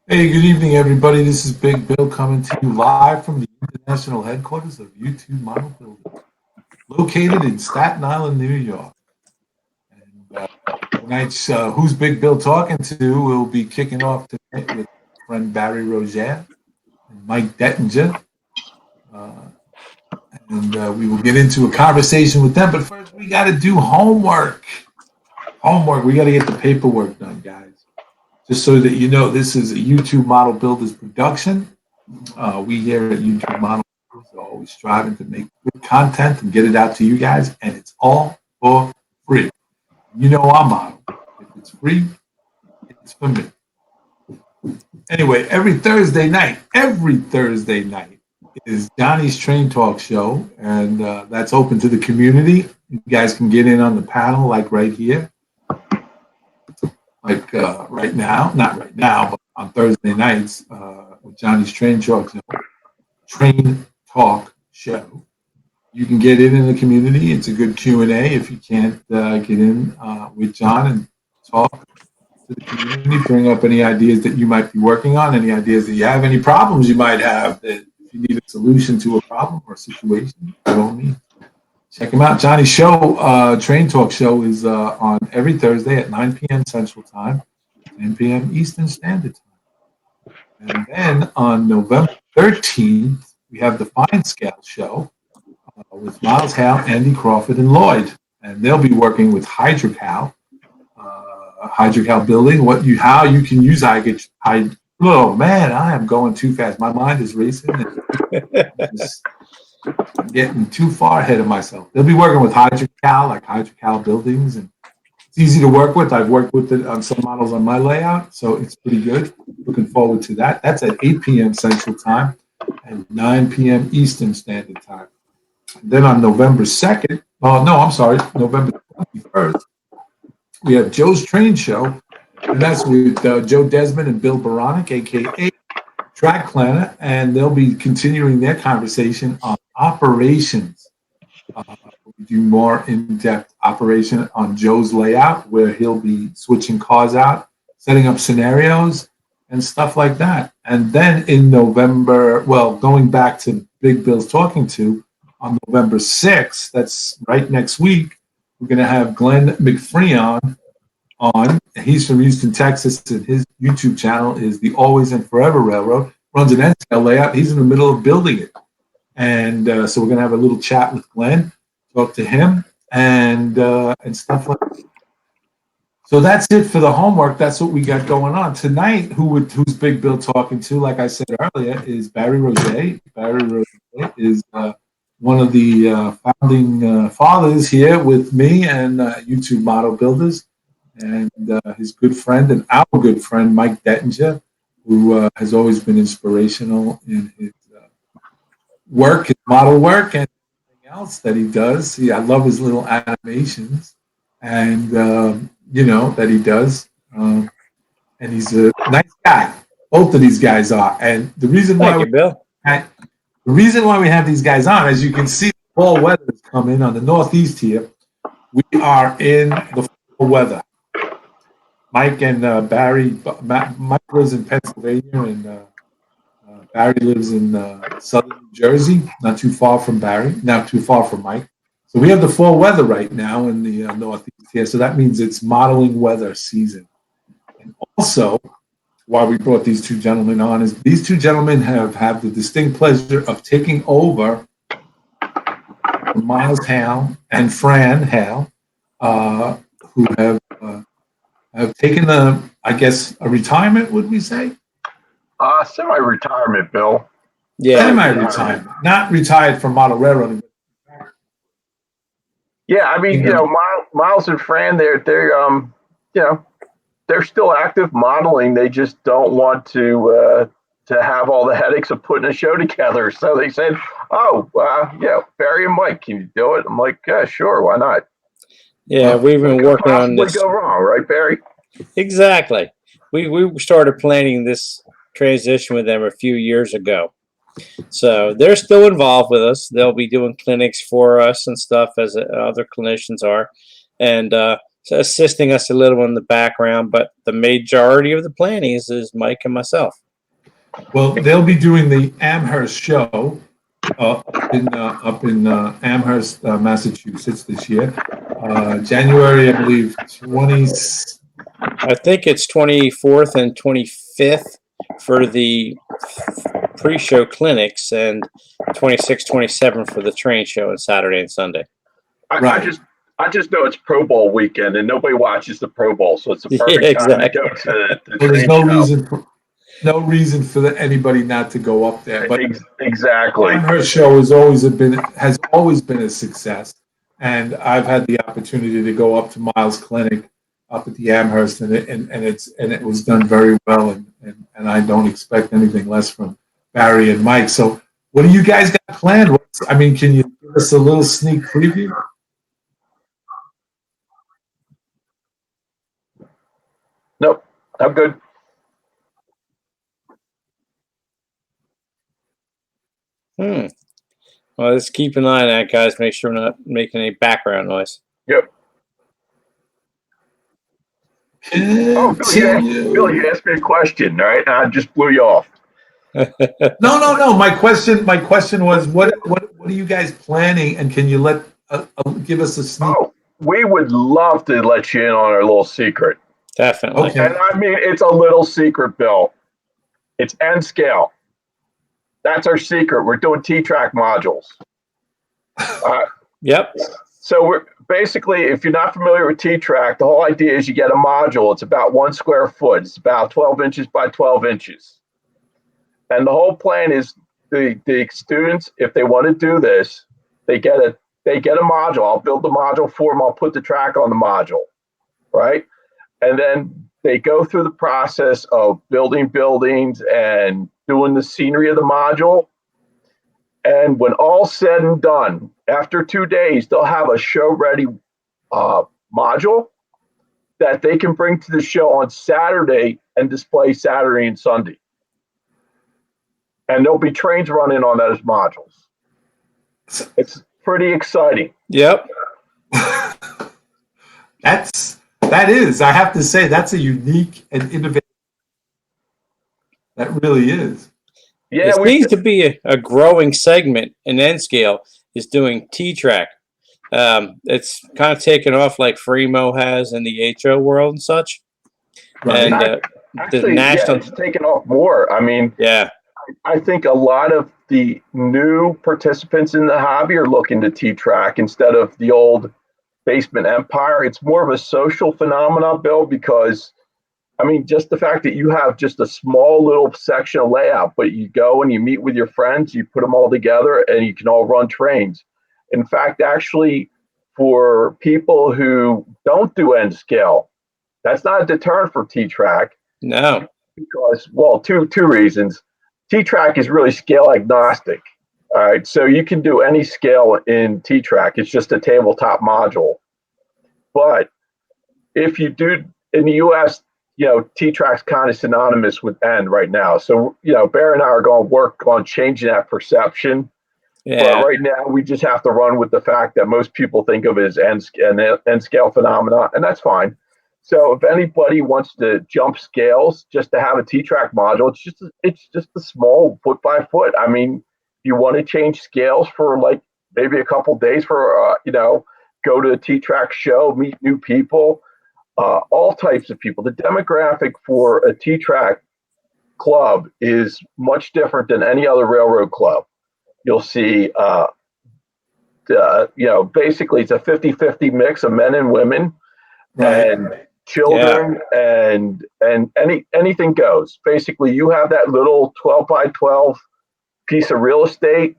Hey, good evening, everybody. This is Big Bill coming to you live from the international headquarters of YouTube Model Builders, located in Staten Island, New York. And tonight's Who's Big Bill Talking To will be kicking off tonight with friend Barry Rosier and Mike Dettinger. Uh, and we will get into a conversation with them. But first, we got to do homework. Homework. We got to get the paperwork done, guys. Just so that you know, this is a YouTube Model Builders production. We here at YouTube Model Builders are always striving to make good content and get it out to you guys, and it's all for free. You know our motto. If it's free, it's for me. Anyway, every Thursday night is Johnny's Train Talk show, and that's open to the community. You guys can get in on the panel like right here. Like right now, not right now, but on Thursday nights with Johnny's Train Talk show. You can get in the community. It's a good Q&A if you can't get in with John and talk to the community, bring up any ideas that you might be working on, any ideas that you have, any problems you might have that if you need a solution to a problem or a situation, by all means. Check him out. Johnny's show, Train Talk show, is on every Thursday at 9 p.m. Central Time, 10 p.m. Eastern Standard Time. And then on November 13th, we have the Fine Scale show with Miles Hale, Andy Crawford, and Lloyd. And they'll be working with Hydrocal building, how you can use oh man, I am going too fast. My mind is racing. I'm getting too far ahead of myself. They'll be working with Hydrocal buildings, and it's easy to work with. I've worked with it on some models on my layout, so it's pretty good. Looking forward to that. That's at 8 p.m. Central Time and 9 p.m. Eastern Standard Time. And then on November 2nd, November 21st, we have Joe's Train Show, and that's with Joe Desmond and Bill Baronic, a.k.a. Track Planner, and they'll be continuing their conversation on operations. We do more in-depth operation on Joe's layout, where he'll be switching cars out, setting up scenarios, and stuff like that. And then in November, going back to Big Bill's Talking To, on November 6th, that's right next week, we're going to have Glenn McFreon on. He's from Houston, Texas, and his YouTube channel is the Always and Forever Railroad. Runs an NCL layout. He's in the middle of building it. And so we're going to have a little chat with Glenn, talk to him, and stuff like that. So that's it for the homework. That's what we got going on. Tonight, who's Big Bill talking to, like I said earlier, is Barry Rosier. Barry Rosier is one of the founding fathers here with me and YouTube Model Builders, and his good friend and our good friend, Mike Dettinger, who has always been inspirational in his work, his model work, and everything else that he does. I love his little animations, and that he does. And he's a nice guy. Both of these guys are. And the reason why we have these guys on, as you can see, the fall weather has come in on the Northeast here. We are in the fall weather. Mike and Barry. Mike lives in Pennsylvania, and Barry lives in southern New Jersey, not too far from Barry, not too far from Mike. So we have the fall weather right now in the Northeast here. So that means it's modeling weather season. And also, why we brought these two gentlemen on is these two gentlemen have had the distinct pleasure of taking over Miles Hale and Fran Hale, who have taken a retirement, would we say? Semi-retirement, Bill. Yeah, semi-retirement, not retired from model railroading. Yeah, I mean, Miles and Fran, they're still active modeling. They just don't want to have all the headaches of putting a show together. So they said, Barry and Mike, can you do it? I'm like, yeah, sure, why not? Yeah, we've been working on this. Go wrong, right, Barry? Exactly. We started planning this transition with them a few years ago. So they're still involved with us. They'll be doing clinics for us and stuff as other clinicians are. And assisting us a little in the background, but the majority of the planning is Mike and myself. Well, they'll be doing the Amherst show up in Amherst, Massachusetts this year. January, I believe, 20. I think it's 24th and 25th for the pre-show clinics, and 26, 27 for the train show on Saturday and Sunday. Right. I just know it's Pro Bowl weekend and nobody watches the Pro Bowl, so it's a perfect Yeah, time to exactly. go to the Well, there's train no reason for anybody not to go up there. But exactly. Amherst show has always been a success, and I've had the opportunity to go up to Miles Clinic up at the Amherst, and it was done very well, and I don't expect anything less from Barry and Mike. So, what do you guys got planned? Can you give us a little sneak preview? Nope, I'm good. Well, let's keep an eye on that, guys. Make sure we're not making any background noise. Yep. Oh, Bill, you asked me a question, all right? And I just blew you off. No. My question was, what are you guys planning? And can you give us a sneak? Oh, we would love to let you in on our little secret. Definitely. Okay. And I mean, it's a little secret, Bill. It's N scale. That's our secret. We're doing T-track modules. Yep. So we're basically, if you're not familiar with T-track, the whole idea is you get a module. It's about 1 square foot. It's about 12 inches by 12 inches. And the whole plan is the students, if they want to do this, they get a module. I'll build the module for them. I'll put the track on the module, right? And then they go through the process of building buildings and doing the scenery of the module. And when all's said and done, after 2 days, they'll have a show-ready module that they can bring to the show on Saturday and display Saturday and Sunday. And there'll be trains running on those modules. It's pretty exciting. Yep. I have to say, that's a unique and innovative. That really is. Yeah, it seems to be a growing segment in N scale is doing T-track. It's kind of taken off like Fremo has in the HO world and such. Right. And actually, the national, it's taken off more. I mean, yeah, I think a lot of the new participants in the hobby are looking to T-track instead of the old basement empire. It's more of a social phenomenon, Bill, because I mean, just the fact that you have just a small little section of layout, but you go and you meet with your friends, you put them all together, and you can all run trains. In fact, actually, for people who don't do N scale, that's not a deterrent for T-track. No. Because, well, two reasons. T-track is really scale agnostic. All right, so you can do any scale in T-track. It's just a tabletop module. But if you do in the U.S., T-track's kind of synonymous with N right now. So, Bear and I are going to work on changing that perception. Yeah. But right now, we just have to run with the fact that most people think of it as N scale phenomena, and that's fine. So if anybody wants to jump scales just to have a T-track module, it's just a small foot by foot. I mean, if you want to change scales for like maybe a couple days for, go to a T-track show, meet new people, all types of people. The demographic for a T-track club is much different than any other railroad club. You'll see, basically it's a 50-50 mix of men and women. Right. And children, yeah. and anything goes. Basically, you have that little 12 by 12 piece of real estate,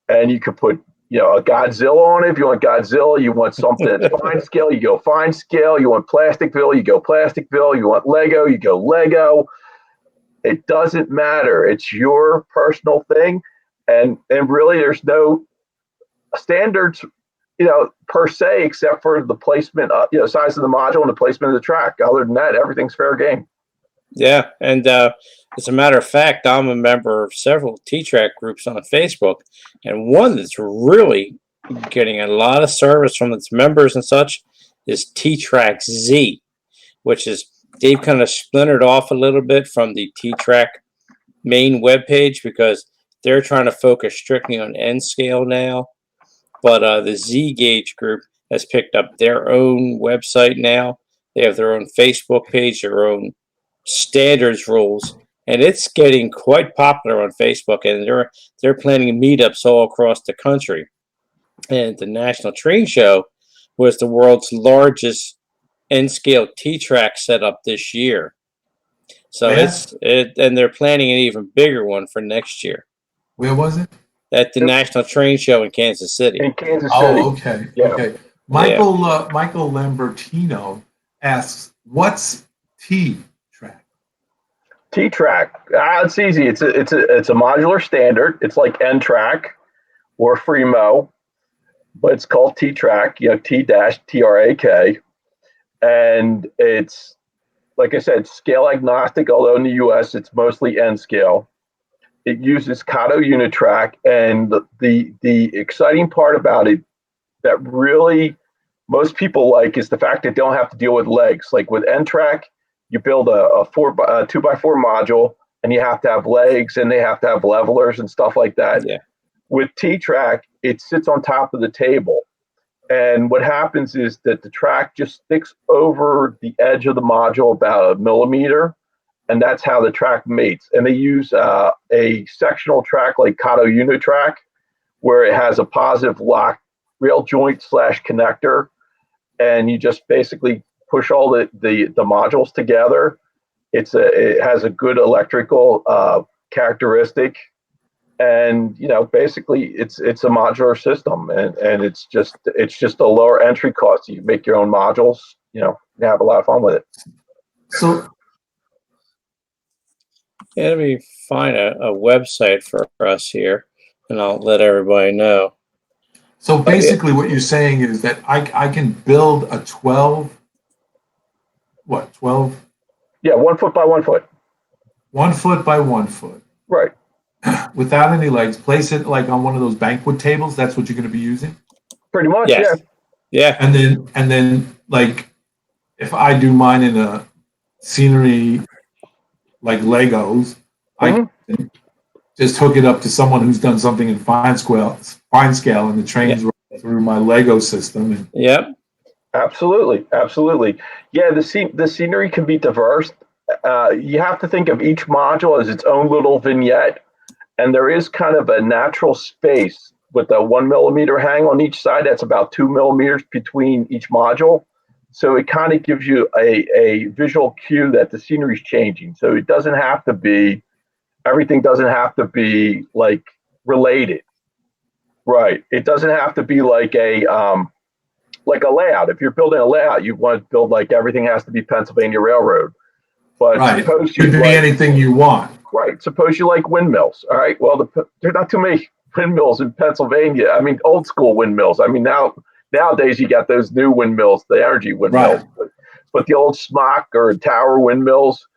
and you could put a Godzilla on it. If you want Godzilla, you want something that's fine scale, you go fine scale. You want Plasticville, you go Plasticville. You want Lego, you go Lego. It doesn't matter. It's your personal thing, and really, there's no standards, per se, except for the placement, size of the module and the placement of the track. Other than that, everything's fair game. Yeah, and as a matter of fact, I'm a member of several T-track groups on Facebook, and one that's really getting a lot of service from its members and such is T-Track Z, which is they've kind of splintered off a little bit from the T-Track main webpage because they're trying to focus strictly on N scale now. But the Z Gauge group has picked up their own website now. They have their own Facebook page, their own standards rules, and it's getting quite popular on Facebook. And they're planning meetups all across the country. And the National Train Show was the world's largest N-scale T-Track setup this year. So and they're planning an even bigger one for next year. Where was it? At the National Train Show in Kansas City. In Kansas City. Oh, okay. Yeah. Okay. Michael Lambertino asks, "What's T-Track?" T-Track. It's easy. It's a modular standard. It's like N-Track or Fremo, but it's called T-Track. You know, T-TRAK, and it's, like I said, scale agnostic. Although in the U.S. it's mostly N scale. It uses Kato Unitrack, and the exciting part about it that really most people like is the fact that they don't have to deal with legs. Like with N-Track, you build a 2x4 module, and you have to have legs, and they have to have levelers and stuff like that. Yeah. With T-Track, it sits on top of the table, and what happens is that the track just sticks over the edge of the module about 1 millimeter. And that's how the track mates. And they use a sectional track like Kato Unitrack, where it has a positive lock rail joint / connector. And you just basically push all the modules together. It has a good electrical characteristic. And, you know, basically it's a modular system, and it's just a lower entry cost. You make your own modules, you know, you have a lot of fun with it. So, yeah, let me find a website for us here, and I'll let everybody know. So basically what you're saying is that I can build a 12? Yeah, 1 foot by 1 foot. 1 foot by 1 foot. Right. Without any legs, place it like on one of those banquet tables. That's what you're going to be using. Pretty much, Yes. Yeah. And then like if I do mine in a scenery like Legos, I can just hook it up to someone who's done something in fine scale, and the trains run through my Lego system. And Yep. Absolutely. Yeah, the scenery can be diverse. You have to think of each module as its own little vignette, and there is kind of a natural space with a 1 millimeter hang on each side. That's about 2 millimeters between each module. So it kind of gives you a visual cue that the scenery is changing. So it doesn't have to be, everything doesn't have to be like related. Right. It doesn't have to be like a layout. If you're building a layout, you want to build like everything has to be Pennsylvania Railroad. But suppose you could be anything you want. Right. Suppose you like windmills. All right. Well, there are not too many windmills in Pennsylvania. I mean, old school windmills. I mean, nowadays you got those new windmills, the energy windmills, but the old smock or tower windmills.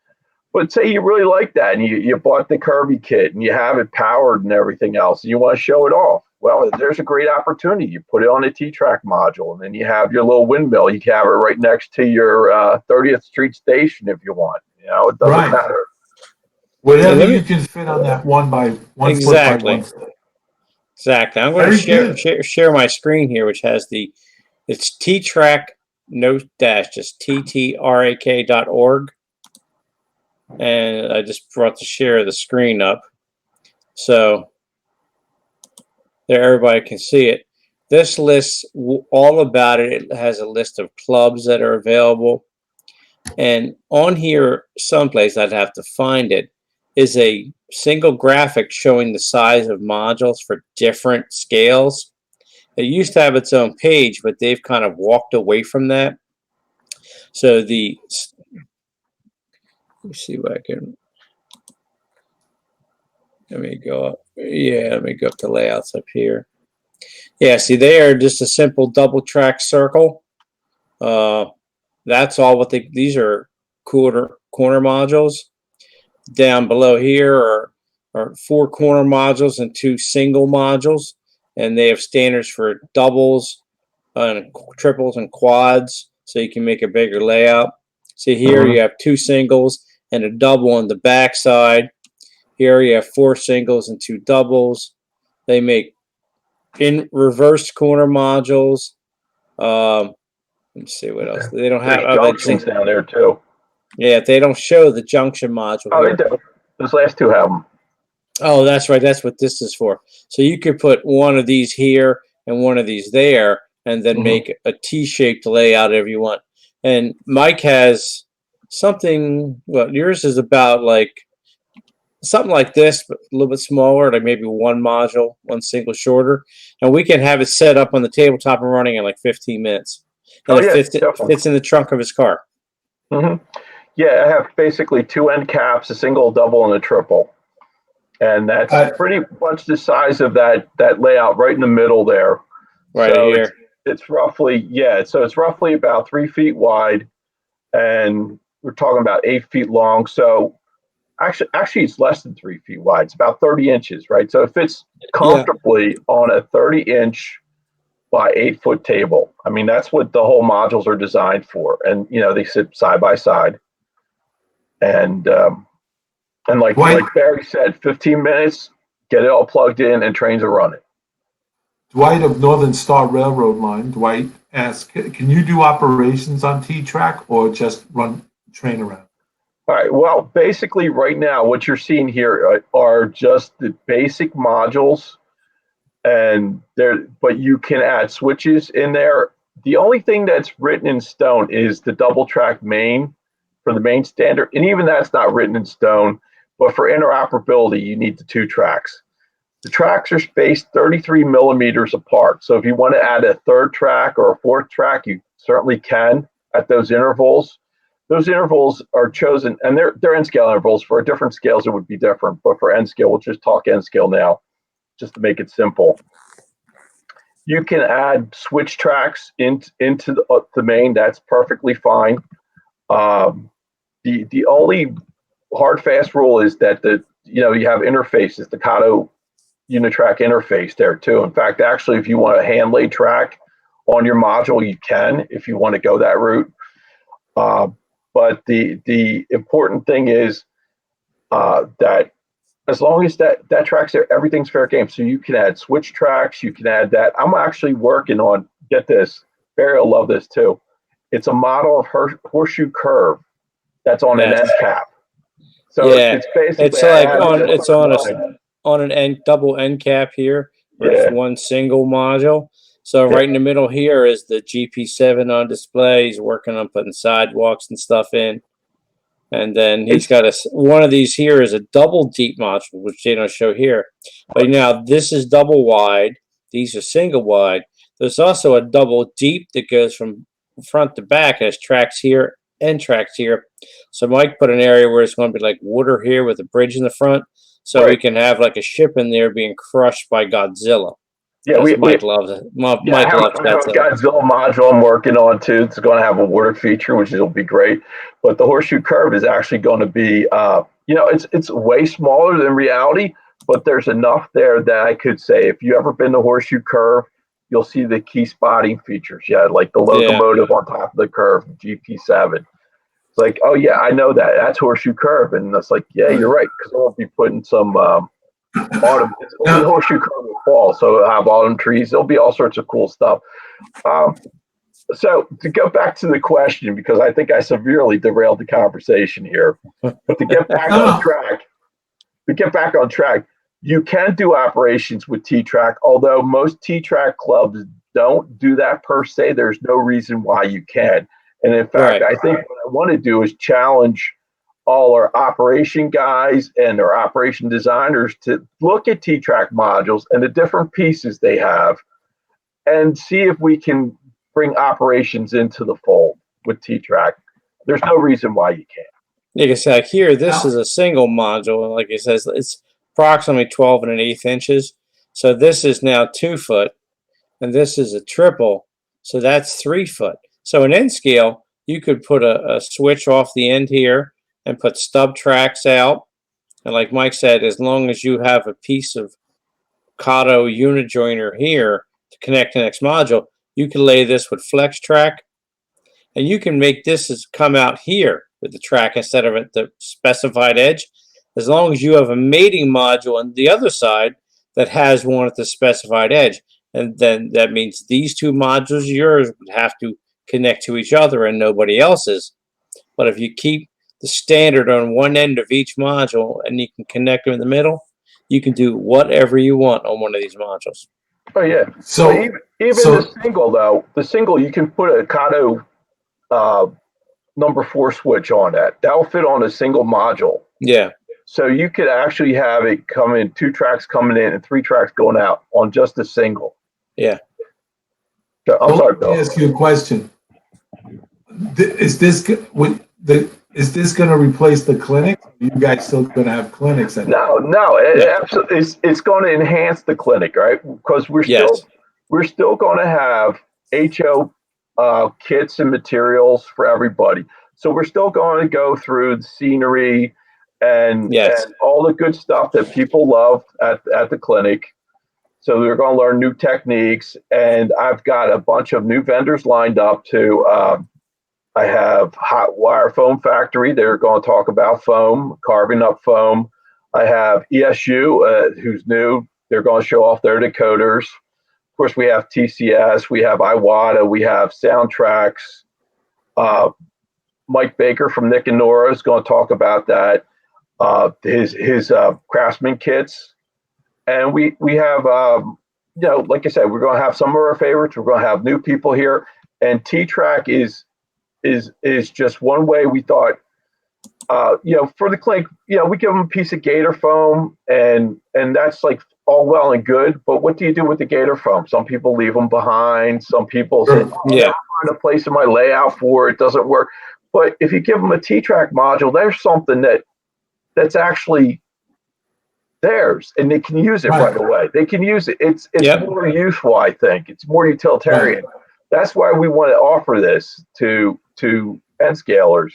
But say you really like that, and you bought the Kirby kit, and you have it powered and everything else, and you want to show it off. Well, there's a great opportunity. You put it on a T-Track module, and then you have your little windmill. You can have it right next to your 30th Street station if you want. You know, it doesn't matter. Whatever you can fit on that 1 by 1 foot by 1 foot. Exactly. I'm going to share my screen here, which has it's T-Track, no dash, just ttrak.org. And I just brought the share of the screen up. So there everybody can see it. This lists all about it. It has a list of clubs that are available. And on here, someplace I'd have to find it, is a single graphic showing the size of modules for different scales. It used to have its own page, but they've kind of walked away from that. So let me see if I can, let me go up. Yeah, let me go up to layouts up here. Yeah, see, they are just a simple double track circle. That's all what these are corner modules. Down below here are 4 corner modules and 2 single modules, and they have standards for doubles and triples and quads. so you can make a bigger layout. See here, you have 2 singles and a double on the back side. Here you have 4 singles and 2 doubles. They make in reversed corner modules. Let me see what else. They don't have junctions down there too. Yeah, they don't show the junction module. Oh, here. they do. Those last two have them. Oh, that's right. That's what this is for. So you could put one of these here and one of these there, and then make a T-shaped layout if you want. And Mike has something. Well, yours is about like something like this, but a little bit smaller, like maybe one module, one single shorter, and we can have it set up on the tabletop and running in like 15 minutes. And it fits in the trunk of his car. Yeah, I have basically 2 end caps, a single, a double, and a triple. And that's pretty much the size of that layout right in the middle there. Right so here. It's roughly, so it's roughly about 3 feet wide, and we're talking about 8 feet long. So actually it's less than 3 feet wide. It's about 30 inches, right? So it fits comfortably on a 30-inch by 8-foot table. I mean, that's what the whole modules are designed for. And, they sit side by side. And like Barry said, 15 minutes, get it all plugged in, and trains are running. Dwight of Northern Star Railroad Line, Dwight asks, can you do operations on T-Track or just train around? All right. Well, basically right now, what you're seeing here are just the basic modules, but you can add switches in there. The only thing that's written in stone is the double track main for the main standard. And even that's not written in stone, but for interoperability, you need the 2 tracks. The tracks are spaced 33 millimeters apart. So if you want to add a 3rd track or a 4th track, you certainly can at those intervals. Those intervals are chosen, and they're N scale intervals. For different scales, it would be different. But for N scale, we'll just talk N scale now, just to make it simple. You can add switch tracks into the main. That's perfectly fine. The only hard fast rule is that you have interfaces, the Kato Unitrack interface there too. In fact, actually, if you want a hand laid track on your module, you can if you want to go that route. But the important thing is that as long as that track's there, everything's fair game. So you can add switch tracks, you can add that. I'm actually working on, get this, Barry will love this too. It's a model of horseshoe curve that's on an end cap. So it's basically it's on an double end cap here. There's one single module. So right in the middle here is the GP7 on display. He's working on putting sidewalks and stuff in. And then he's got one of these here is a double deep module, which they don't show here. But now this is double wide. These are single wide. There's also a double deep that goes from front to back, has tracks here and tracks here. So Mike put an area where it's going to be like water here with a bridge in the front. So we can have like a ship in there being crushed by Godzilla. Yeah, Mike loves it. Mike loves I have a Godzilla module I'm working on too. It's going to have a water feature, which will be great. But the horseshoe curve is actually going to be, it's way smaller than reality, but there's enough there that I could say, if you ever been to horseshoe curve, you'll see the key spotting features. Yeah, like the locomotive on top of the curve, GP7. It's like, oh yeah, I know that. That's horseshoe curve, and it's like, yeah, you're right, because I won't be putting some autumn. The horseshoe curve will fall, so it'll have autumn trees. There'll be all sorts of cool stuff. So to go back to the question, because I think I severely derailed the conversation here, but to get back on track, you can do operations with T-Track, although most T-Track clubs don't do that per se. There's no reason why you can. And in fact, I think what I want to do is challenge all our operation guys and our operation designers to look at T-Track modules and the different pieces they have and see if we can bring operations into the fold with T-Track. There's no reason why you can't. Like I said, here, this is a single module. And like it says, it's approximately 12 1/8 inches. So this is now 2 foot, and this is a triple. So that's 3 foot. So in N scale, you could put a switch off the end here and put stub tracks out. And like Mike said, as long as you have a piece of Kato unijoiner here to connect the next module, you can lay this with flex track. and you can make this as come out here with the track instead of at the specified edge, as long as you have a mating module on the other side that has one at the specified edge. And then that means these two modules of yours would have to connect to each other and nobody else's. But if you keep the standard on one end of each module and you can connect them in the middle, you can do whatever you want on one of these modules. Oh yeah. So, But even the single though, the single you can put a Kato number 4 switch on that. That will fit on a single module. Yeah. So you could actually have it come in 2 tracks coming in and 3 tracks going out on just a single. Yeah. So, I'm sorry, let Bill. me ask you a question. Is this going to replace the clinic? Are you guys still going to have clinics? No, absolutely. It's going to enhance the clinic, right? Because we're still going to have HO kits and materials for everybody. So we're still going to go through the scenery and all the good stuff that people love at the clinic. So we're going to learn new techniques, and I've got a bunch of new vendors lined up to. I have Hot Wire Foam Factory. They're going to talk about foam, carving up foam. I have ESU, who's new. They're going to show off their decoders. Of course, we have TCS. We have Iwata. We have Soundtracks. Mike Baker from Nick and Nora is going to talk about that. His Craftsman kits. And we have, like I said, we're going to have some of our favorites. We're going to have new people here. And T-Track is just one way we thought, for the clinic, we give them a piece of gator foam and that's like all well and good. But what do you do with the gator foam? Some people leave them behind. Some people say, I'm trying to place in my layout for it. Doesn't work. But if you give them a T-Track module, there's something that's actually theirs and they can use it right away. They can use it. It's more useful, I think. It's more utilitarian. Right. That's why we want to offer this to end scalers.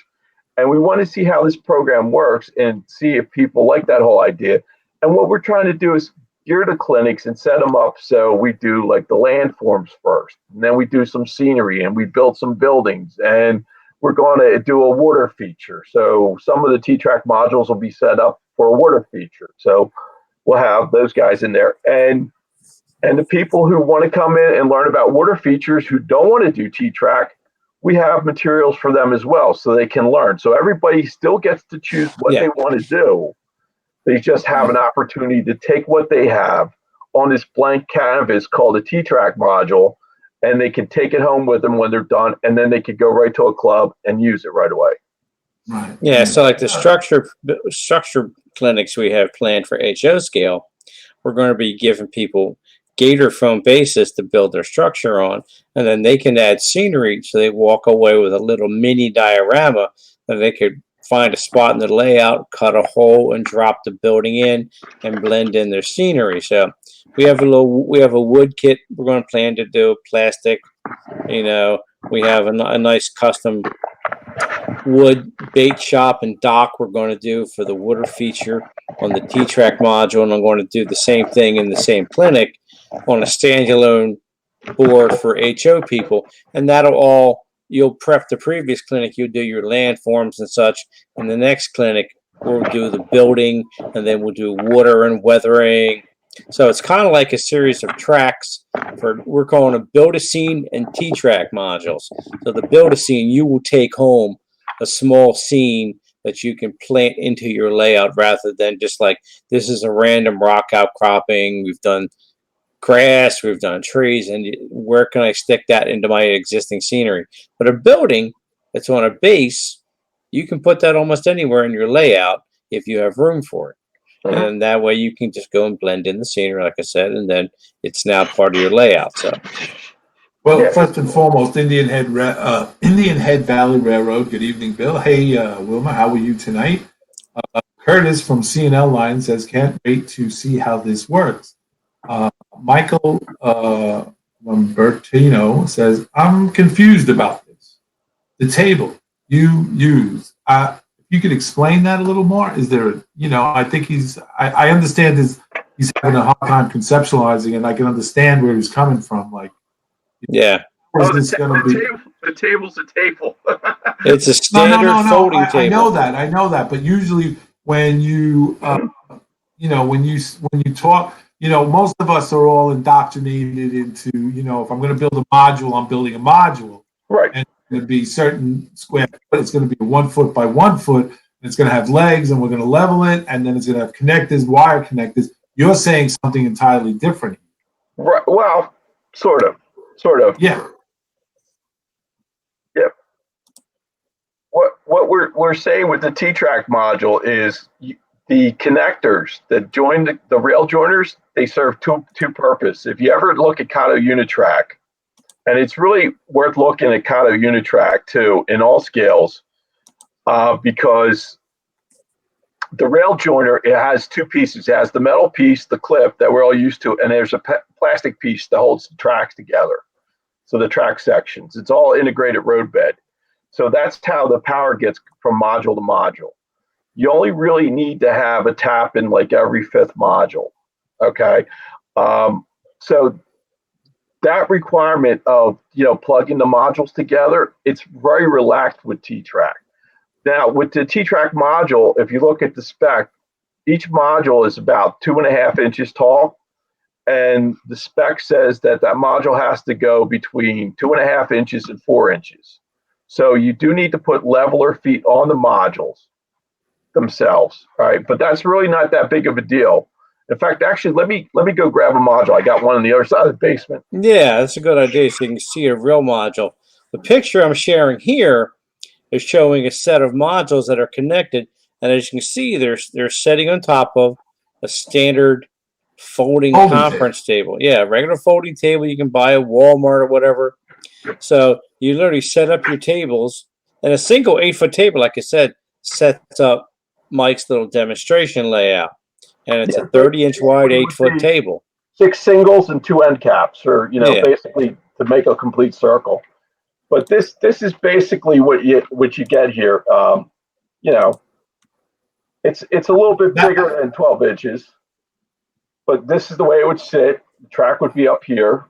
And we want to see how this program works and see if people like that whole idea. And what we're trying to do is gear the clinics and set them up so we do like the landforms first. And then we do some scenery and we build some buildings. And we're going to do a water feature. So some of the T-Track modules will be set up for a water feature. So we'll have those guys in there. And the people who want to come in and learn about water features who don't want to do T-Track, we have materials for them as well so they can learn. So everybody still gets to choose what they want to do. They just have an opportunity to take what they have on this blank canvas called a T-Track module, and they can take it home with them when they're done, and then they could go right to a club and use it right away. Right. Yeah, so like the structure clinics we have planned for HO scale, we're going to be giving people gator foam bases to build their structure on, and then they can add scenery so they walk away with a little mini diorama that they could find a spot in the layout, cut a hole, and drop the building in and blend in their scenery. So we have a wood kit we're going to plan to do, plastic. We have a nice custom wood bait shop and dock we're going to do for the water feature on the T-Track module, and I'm going to do the same thing in the same clinic on a standalone board for HO people, and that'll all, you'll prep the previous clinic, you'll do your landforms and such, and the next clinic we'll do the building, and then we'll do water and weathering. So it's kind of like a series of tracks we're calling a build a scene and T-Track modules. So the build a scene, you will take home a small scene that you can plant into your layout rather than just like, this is a random rock outcropping. We've done grass, we've done trees, and where can I stick that into my existing scenery? But a building that's on a base, you can put that almost anywhere in your layout if you have room for it. And that way you can just go and blend in the scenery, like I said, and then it's now part of your layout. So, well, first and foremost, Indian Head Valley Railroad. Good evening, Bill. Hey, Wilma, how are you tonight? Curtis from CNL Line says, can't wait to see how this works. Michael Lambertino says, I'm confused about this. The table you use, you could explain that a little more. Is there, I think I understand he's having a hard time conceptualizing, and I can understand where he's coming from. Like, yeah. or is Oh, this going to be? the table's a table. It's a No, standard folding I know table. that. I know that. But usually, when you, when you talk, most of us are all indoctrinated into, if I'm going to build a module, I'm building a module, Right. and it's going to be certain square foot. It's going to be 1 foot by 1 foot. And it's going to have legs, and we're going to level it, and then it's going to have connectors, wire connectors. You're saying something entirely different. Right. Well, sort of. Yeah. Yep. What we're saying with the T-Track module is the connectors that join the rail joiners, they serve two purposes. If you ever look at Kato Unitrack, and it's really worth looking at Kato Unitrack too in all scales, because the rail joiner, it has two pieces. It has the metal piece, the clip that we're all used to, and there's a plastic piece that holds the tracks together. So the track sections, it's all integrated roadbed. So that's how the power gets from module to module. You only really need to have a tap in like every fifth module. Okay. So that requirement of, plugging the modules together, it's very relaxed with T-Track. Now with the T-Track module, if you look at the spec, each module is about 2.5 inches tall. And the spec says that module has to go between 2.5 inches and 4 inches. So you do need to put leveler feet on the modules themselves, right? But that's really not that big of a deal. In fact, actually, let me go grab a module. I got one on the other side of the basement. Yeah, that's a good idea. So you can see a real module. The picture I'm sharing here is showing a set of modules that are connected, and as you can see, they're sitting on top of a standard folding conference table. Yeah, regular folding table you can buy at Walmart or whatever. So you literally set up your tables, and a single 8-foot table, like I said, sets up Mike's little demonstration layout, and it's a 30-inch wide 8-foot table. 6 singles and 2 end caps, or basically to make a complete circle. But this is basically what you get here. It's a little bit bigger than 12 inches, but this is the way it would sit. The track would be up here.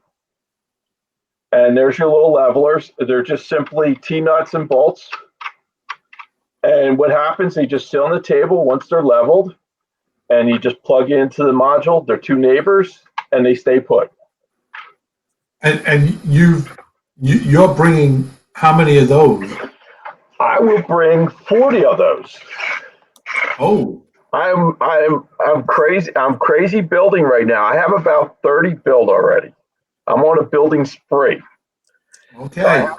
And there's your little levelers. They're just simply T-nuts and bolts. And what happens, they just sit on the table once they're leveled, and you just plug into the module. They're two neighbors, and they stay put. And you're bringing how many of those? I will bring 40 of those. Oh. I'm crazy. I'm crazy building right now. I have about 30 built already. I'm on a building spree. Okay. So I have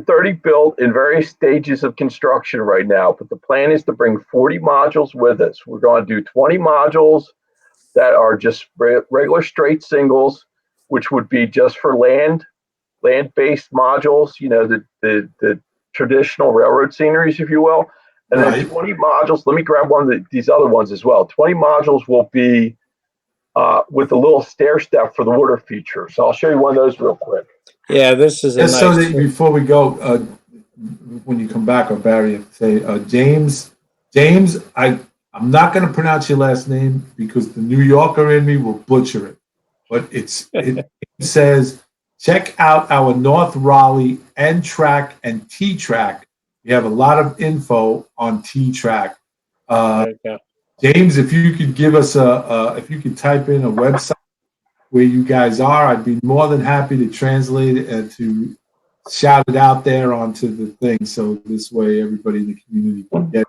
30 built in various stages of construction right now, but the plan is to bring 40 modules with us. We're going to do 20 modules that are just regular straight singles, which would be just for land-based modules, the traditional railroad sceneries, if you will. And then 20 modules, let me grab one of these other ones as well. 20 modules will be with a little stair step for the water feature. So I'll show you one of those real quick. Yeah, this is a nice. So that before we go, when you come back, or Barry, say James, I'm not going to pronounce your last name because the New Yorker in me will butcher it. But it says, check out our North Raleigh N-Track and T-Track. We have a lot of info on T-Track. James, if you could give us if you could type in a website where you guys are, I'd be more than happy to translate it and to shout it out there onto the thing. So this way everybody in the community can get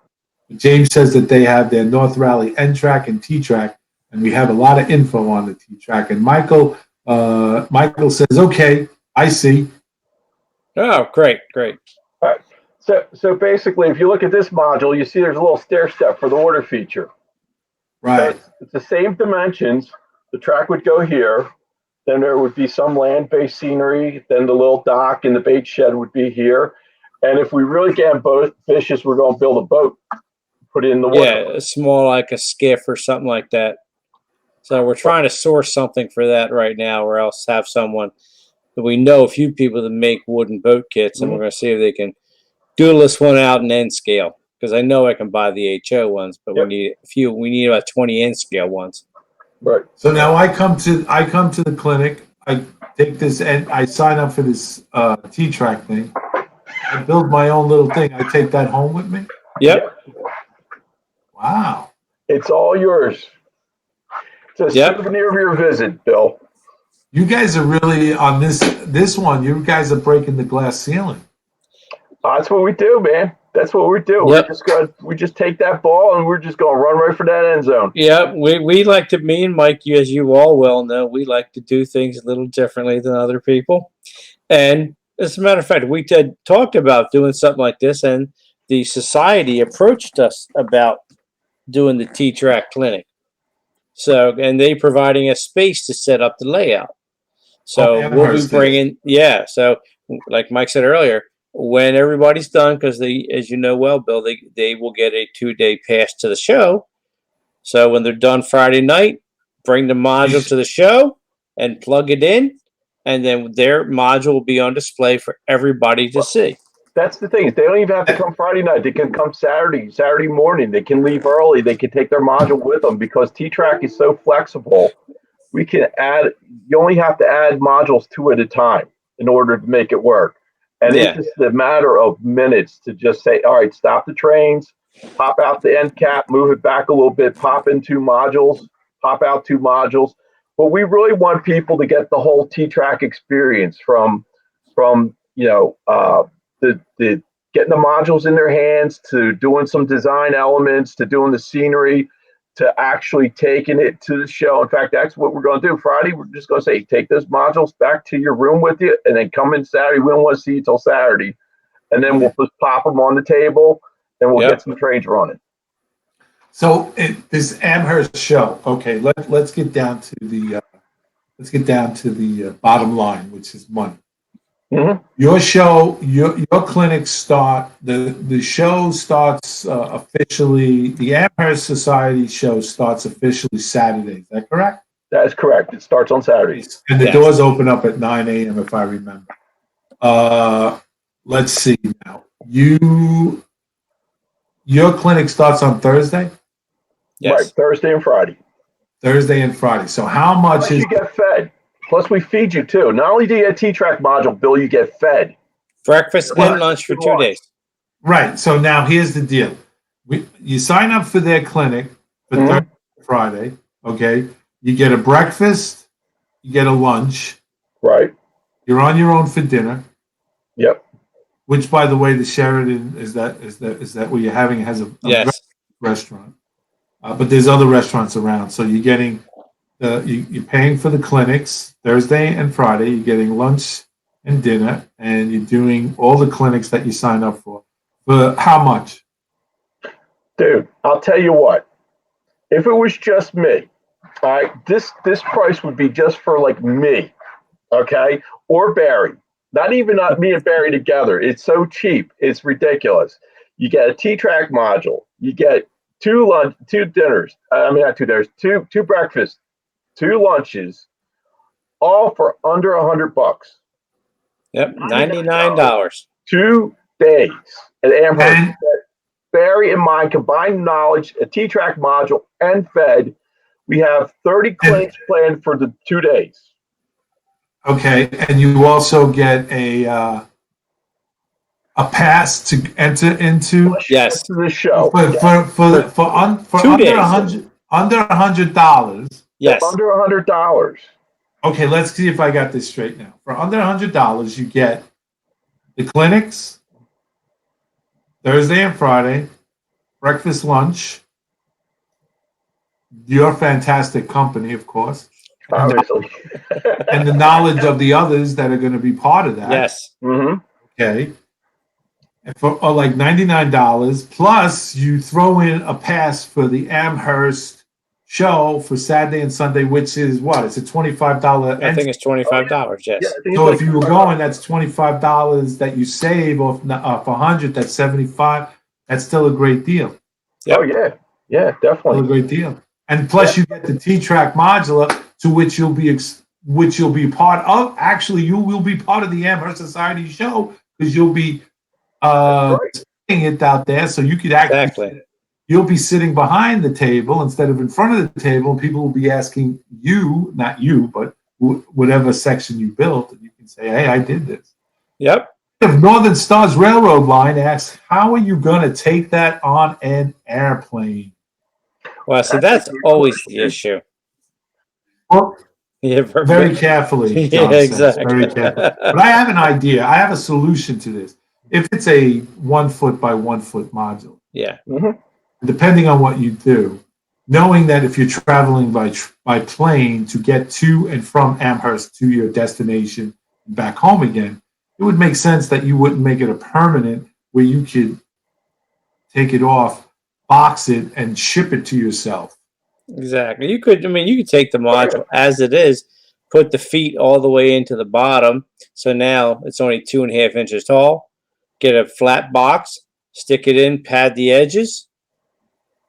it. James says that they have their North Raleigh N-Track and T-Track, and we have a lot of info on the T-Track. And Michael says, okay, I see. Oh, great. All right. So basically, if you look at this module, you see there's a little stair step for the water feature. Right. So it's the same dimensions. The track would go here. Then there would be some land-based scenery. Then the little dock and the bait shed would be here. And if we really get both vicious, we're going to build a boat, put it in the water. Yeah, it's more like a skiff or something like that. So we're trying to source something for that right now, or else have someone that we know a few people that make wooden boat kits, and we're going to see if they can doodle this one out in N scale. Because I know I can buy the HO ones, but we need a few. We need about 20 N scale ones. Right. So now I come to the clinic. take this, and I sign up for this T-Track thing. I build my own little thing. I take that home with me. Yep. Wow. It's all yours. It's a Yep. souvenir of your visit, Bill. You guys are really on this one. You guys are breaking the glass ceiling. That's what we do, man. That's what we do. Yep. We just take that ball and we're just going to run right for that end zone. Yep. We like to, me and Mike, as you all well know, we like to do things a little differently than other people. And as a matter of fact, we talked about doing something like this, and the society approached us about doing the T-Track clinic. So, and they providing a space to set up the layout. So we'll be bringing, yeah. So, like Mike said earlier, when everybody's done, because they, as you know well, Bill, they will get a 2-day pass to the show. So when they're done Friday night, bring the module to the show and plug it in, and then their module will be on display for everybody to see. That's the thing. They don't even have to come Friday night. They can come Saturday morning. They can leave early. They can take their module with them because T-Track is so flexible. We can add, you only have to add modules 2 at a time in order to make it work. And it's just a matter of minutes to just say, all right, stop the trains, pop out the end cap, move it back a little bit, pop in 2 modules, pop out 2 modules. But we really want people to get the whole T-Track experience from you know, the getting the modules in their hands to doing some design elements to doing the scenery to actually taking it to the show. In fact, that's what we're going to do Friday. We're just going to say, take those modules back to your room with you and then come in Saturday. We don't want to see you till Saturday. And then we'll just pop them on the table and we'll get some trains running. So this Amherst show, okay, let's get down to the bottom line, which is money. Mm-hmm. Your show, your clinics start. The show starts officially. The Amherst Society show starts officially Saturday. Is that correct? That is correct. It starts on Saturdays, and the doors open up at 9 a.m. if I remember. Let's see now. Your clinic starts on Thursday. Yes. Right, Thursday and Friday. Thursday and Friday. So how much is you get fed? Plus, we feed you too. Not only do you get a T-Track module, Bill, you get fed. Breakfast and lunch for 2 days. Right. So now here's the deal. You sign up for their clinic for Thursday and Friday. Okay. You get a breakfast. You get a lunch. Right. You're on your own for dinner. Yep. Which, by the way, the Sheridan is that what you're having? It has a restaurant. But there's other restaurants around. So you're getting you're paying for the clinics Thursday and Friday. You're getting lunch and dinner, and you're doing all the clinics that you sign up for. For how much? Dude, I'll tell you what. If it was just me, all right, this price would be just for like me, okay, or Barry. Not even me and Barry together. It's so cheap. It's ridiculous. You get a T-Track module. You get 2 dinners. I mean, not 2 dinners. 2 breakfasts. 2 lunches, all for under $100. Yep, $99. 2 days at Amherst. Barry and my combined knowledge, a T-Track module, and fed. We have 30 clinics planned for the 2 days. Okay, and you also get a pass to enter into the show for under $100. Yes. Under $100. Okay, let's see if I got this straight now. For under $100, you get the clinics Thursday and Friday, breakfast, lunch, your fantastic company, of course, obviously, and the knowledge of the others that are going to be part of that. Yes. Mm-hmm. Okay. And for like $99, plus you throw in a pass for the Amherst show for Saturday and Sunday, which is what? It's a $25. I think it's $25. Yes. Yeah, so if you were going, that's $25 that you save off for 100. That's $75. That's still a great deal. Yep. Oh yeah, definitely still a great deal. And plus, you get the T-Track modular, to which you'll be part of. Actually, you will be part of the Amherst Society show because you'll be seeing it out there, so you could actually. You'll be sitting behind the table instead of in front of the table, and people will be asking you, not you, but whatever section you built, and you can say, "Hey, I did this." Yep. If Northern Stars Railroad Line asks, "How are you going to take that on an airplane?" Well, see, that's always the issue. Well, Yeah, very carefully, John yeah, says. exactly. Very carefully. But I have an idea. I have a solution to this. If it's a 1 foot by 1 foot module, Yeah. depending on what you do, knowing that if you're traveling by plane to get to and from Amherst to your destination and back home again, it would make sense that you wouldn't make it a permanent where you could take it off, box it, and ship it to yourself. Exactly. You could take the module as it is, put the feet all the way into the bottom. So now it's only 2.5 inches tall. Get a flat box, stick it in, pad the edges,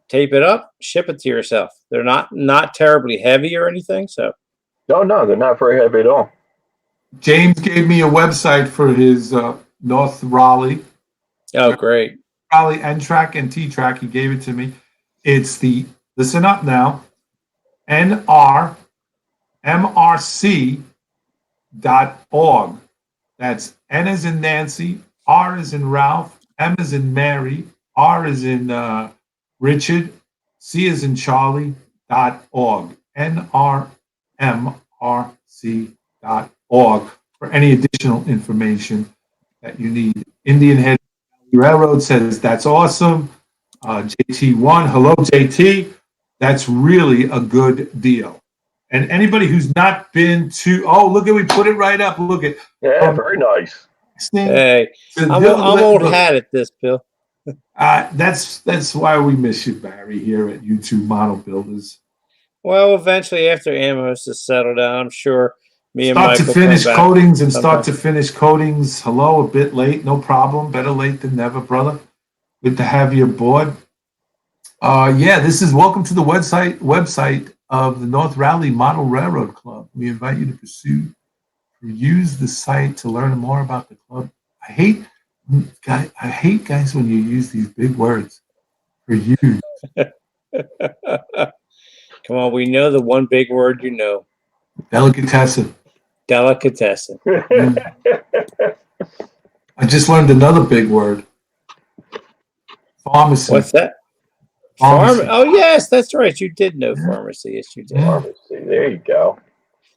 tape it up, ship it to yourself. They're not terribly heavy or anything. So No, they're not very heavy at all. James gave me a website for his North Raleigh. Oh, great. Raleigh N-Track and T-Track. He gave it to me. It's listen up now, nrmrc.org. That's N as in Nancy, R as in Ralph, M as in Mary, R as in Richard, C as in Charlie.org. nrmrc.org for any additional information that you need. Indian Head Railroad says that's awesome. JT1, hello JT. That's really a good deal. And anybody who's not been to, look at, we put it right up. Look at. Yeah, very nice. Hey, I'm old hat at this, Bill. That's why we miss you, Barry, here at YouTube Model Builders. Well, eventually, after Amherst is settled down, I'm sure me and Start Mike to finish coatings and sometime. start to finish coatings. Hello, a bit late, no problem. Better late than never, brother. Good to have you aboard. This is welcome to the website of the North Raleigh Model Railroad Club. We invite you to use the site to learn more about the club. I hate guys when you use these big words. For you. Come on, we know the one big word you know. Delicatessen. Delicatessen. I just learned another big word. Pharmacy. What's that? Pharmacy. Oh, yes, that's right. You did know pharmacy. Yes, you did. Pharmacy. There you go.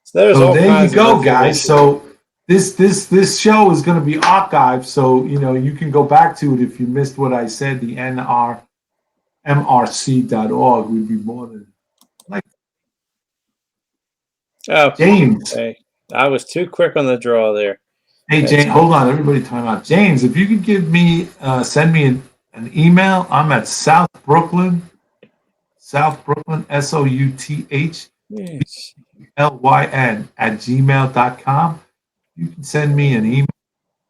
So there you go, guys. So this show is going to be archived, so you can go back to it if you missed what I said. The nrmrc.org would be more than like. Oh, James. Hey, I was too quick on the draw there. Hey, James, hold on, everybody, time out. James, if you could send me an email. I'm at South Brooklyn, Southlyn @gmail.com. You can send me an email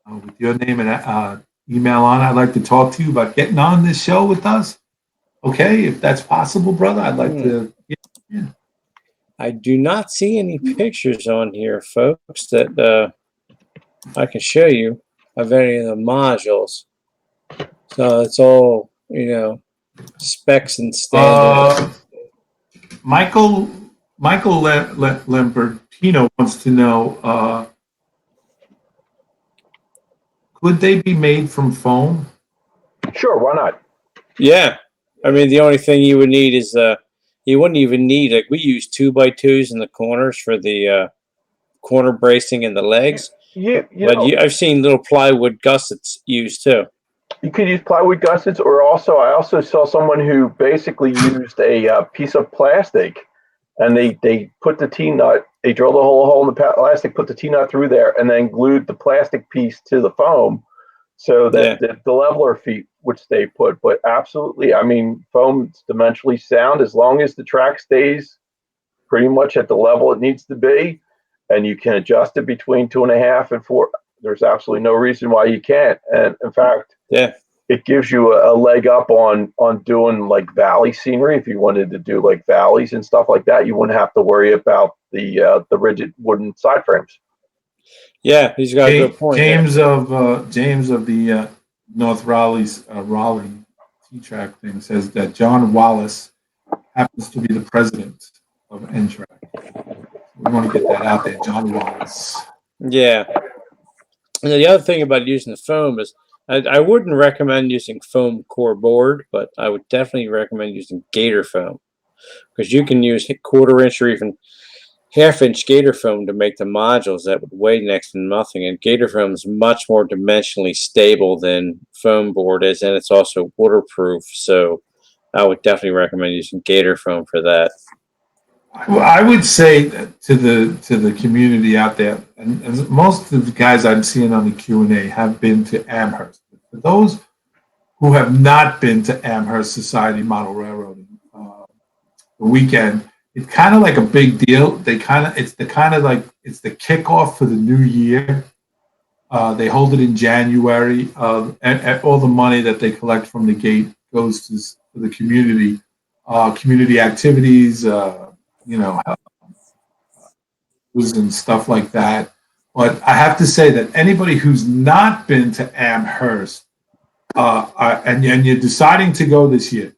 with your name and email on. I'd like to talk to you about getting on this show with us. Okay, if that's possible, brother, I'd like to. Yeah. I do not see any pictures on here, folks, that I can show you of any of the modules. So it's all, specs and standards. Michael Lambertino wants to know, could they be made from foam? Sure, why not? Yeah. I mean, the only thing you would need is you wouldn't even need, like, we use 2x2s in the corners for the corner bracing in the legs. I've seen little plywood gussets used too. You could use plywood gussets, or I also saw someone who basically used a piece of plastic, and they put the T-nut, they drilled a hole in the plastic, put the T-nut through there, and then glued the plastic piece to the foam so that the leveler feet would stay put. But absolutely, I mean, foam is dimensionally sound as long as the track stays pretty much at the level it needs to be, and you can adjust it between 2.5 and 4. There's absolutely no reason why you can't. And in fact, it gives you a leg up on doing like valley scenery. If you wanted to do like valleys and stuff like that, you wouldn't have to worry about the rigid wooden side frames. Yeah, he's got a good point. James of the North Raleigh T-Track thing says that John Wallace happens to be the president of N-Track. We want to get that out there. Johnny Wallace. Yeah. And the other thing about using the foam is I wouldn't recommend using foam core board, but I would definitely recommend using gator foam because you can use quarter-inch or even half-inch gator foam to make the modules that would weigh next to nothing. And gator foam is much more dimensionally stable than foam board is, and it's also waterproof. So I would definitely recommend using gator foam for that. Well, I would say to the community out there, and most of the guys I'm seeing on the Q&A have been to Amherst. For those who have not been to Amherst Society Model Railroad the weekend, it's kind of like a big deal. It's the kickoff for the new year. They hold it in January. And all the money that they collect from the gate goes to the community, community activities. And stuff like that. But I have to say that anybody who's not been to Amherst and you're deciding to go this year,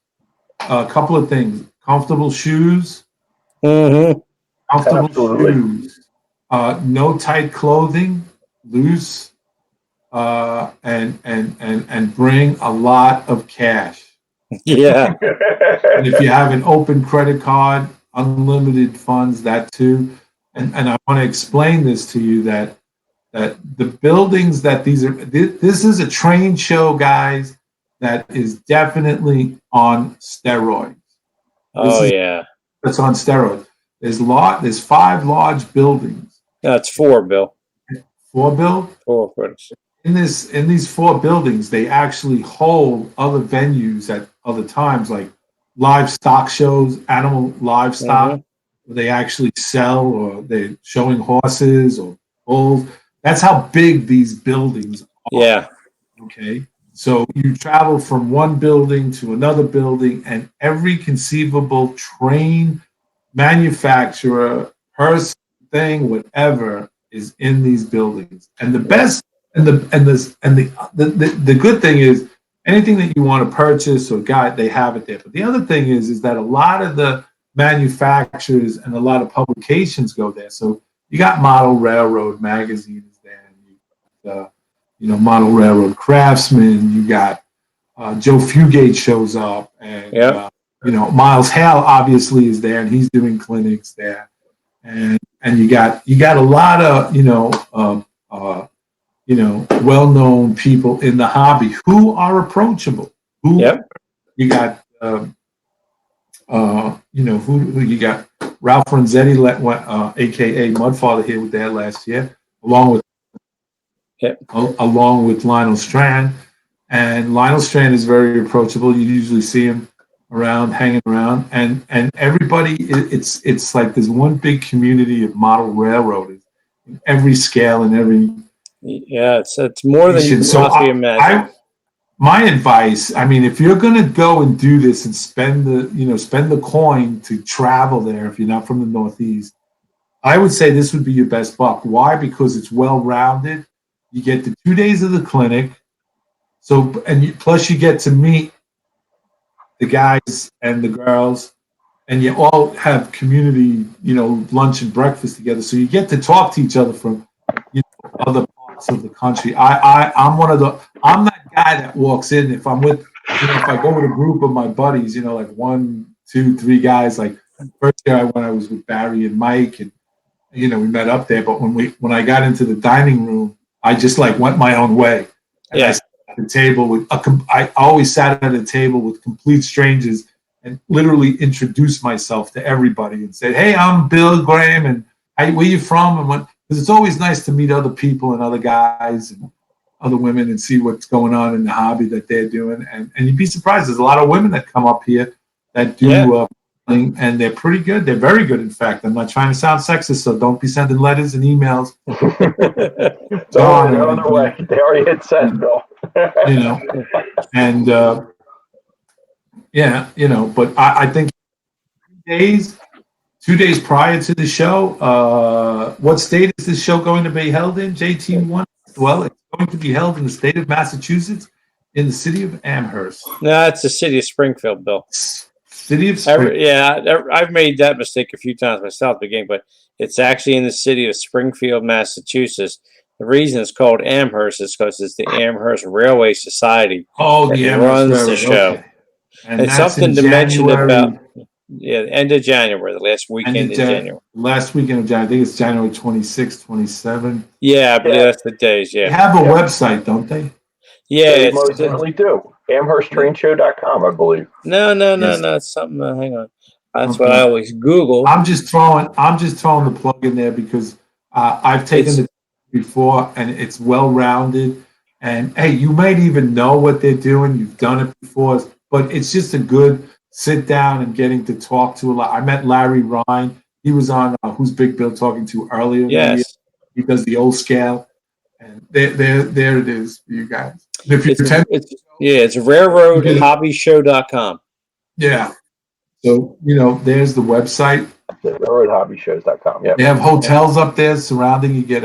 a couple of things: comfortable shoes, Mm-hmm. shoes, no tight clothing, loose, and bring a lot of cash. Yeah. And if you have an open credit card, unlimited funds, that too. And I want to explain this to you that the buildings that this is a train show, guys, that is definitely on steroids. Oh, yeah. It's on steroids. There's 5 large buildings. That's 4, Bill. 4, Bill? 4. In these 4 buildings, they actually hold other venues at other times, like livestock shows, animal livestock. Mm-hmm. Where they actually sell, or they're showing horses or bulls. That's how big these buildings are. Yeah. Okay. So you travel from one building to another building, and every conceivable train manufacturer, person, thing, whatever, is in these buildings. And the best and the good thing is anything that you want to purchase or guide, they have it there. But the other thing is that a lot of the manufacturers and a lot of publications go there. So you got Model Railroad magazine is there, and Model Railroad Craftsman. You got Joe Fugate shows up, and Miles Hale obviously is there, and he's doing clinics there, and you got a lot of well-known people in the hobby who are approachable. You got. Who you got? Ralph Renzetti, aka Mudfather, here with that last year, along with Lionel Strand. And Lionel Strand is very approachable. You usually see him around, hanging around, and everybody. It's like there's one big community of model railroaders in every scale and every. Yeah, it's more than you can possibly imagine. My advice, I mean, if you're going to go and do this and spend the coin to travel there, if you're not from the Northeast, I would say this would be your best buck. Why? Because it's well-rounded. You get the 2 days of the clinic. Plus you get to meet the guys and the girls, and you all have community, lunch and breakfast together. So you get to talk to each other from, other parts of the country. I'm that guy that walks in if I'm with, if I go with a group of my buddies, like 1, 2, 3 guys. Like first year when I was with Barry and Mike, and we met up there. But when I got into the dining room, I just went my own way. And I sat at the table with I always sat at a table with complete strangers and literally introduced myself to everybody and said, "Hey, I'm Bill Graham, and where you from?" And what. Because it's always nice to meet other people and other guys and other women and see what's going on in the hobby that they're doing. And you'd be surprised. There's a lot of women that come up here that do and they're pretty good. They're very good, in fact. I'm not trying to sound sexist, so don't be sending letters and emails. They're on their way. They already hit send, Bill. But I think 2 days prior to the show, what state is this show going to be held in, JT1? Well, it's going to be held in the state of Massachusetts, in the city of Amherst. No, it's the city of Springfield, Bill. City of Springfield. I've made that mistake a few times myself at the game, but It's actually in the city of Springfield, Massachusetts. The reason it's called Amherst is because it's the Amherst Railway Society Oh, that the Amherst runs the Railroad. show. Okay. And And that's in something to mention about, January. yeah, the end of January, the last weekend in January. Last weekend of January. I think it's January 26th, 27th. Yeah, I believe Yeah. that's the days. They Yeah, have a website, don't they? yeah. They It's most certainly do. AmherstTrainShow.com, I believe. no. Yes. It's something. Hang on. That's what I Okay. always Google. I'm just throwing the plug in there because I've taken It's the before and it's well rounded. And hey, you might even know what they're doing. You've done it before, but it's just a good sit down and getting to talk to a lot. I met Larry Ryan. He was on Who's Big Bill talking to earlier in the year. yes. He does the old scale, and there it is for you guys. If you attend, It's you get it. railroadhobbyshow.com. Yeah. So there's the website. RoadHobbyShows.com. Yeah. They have hotels up there surrounding. You get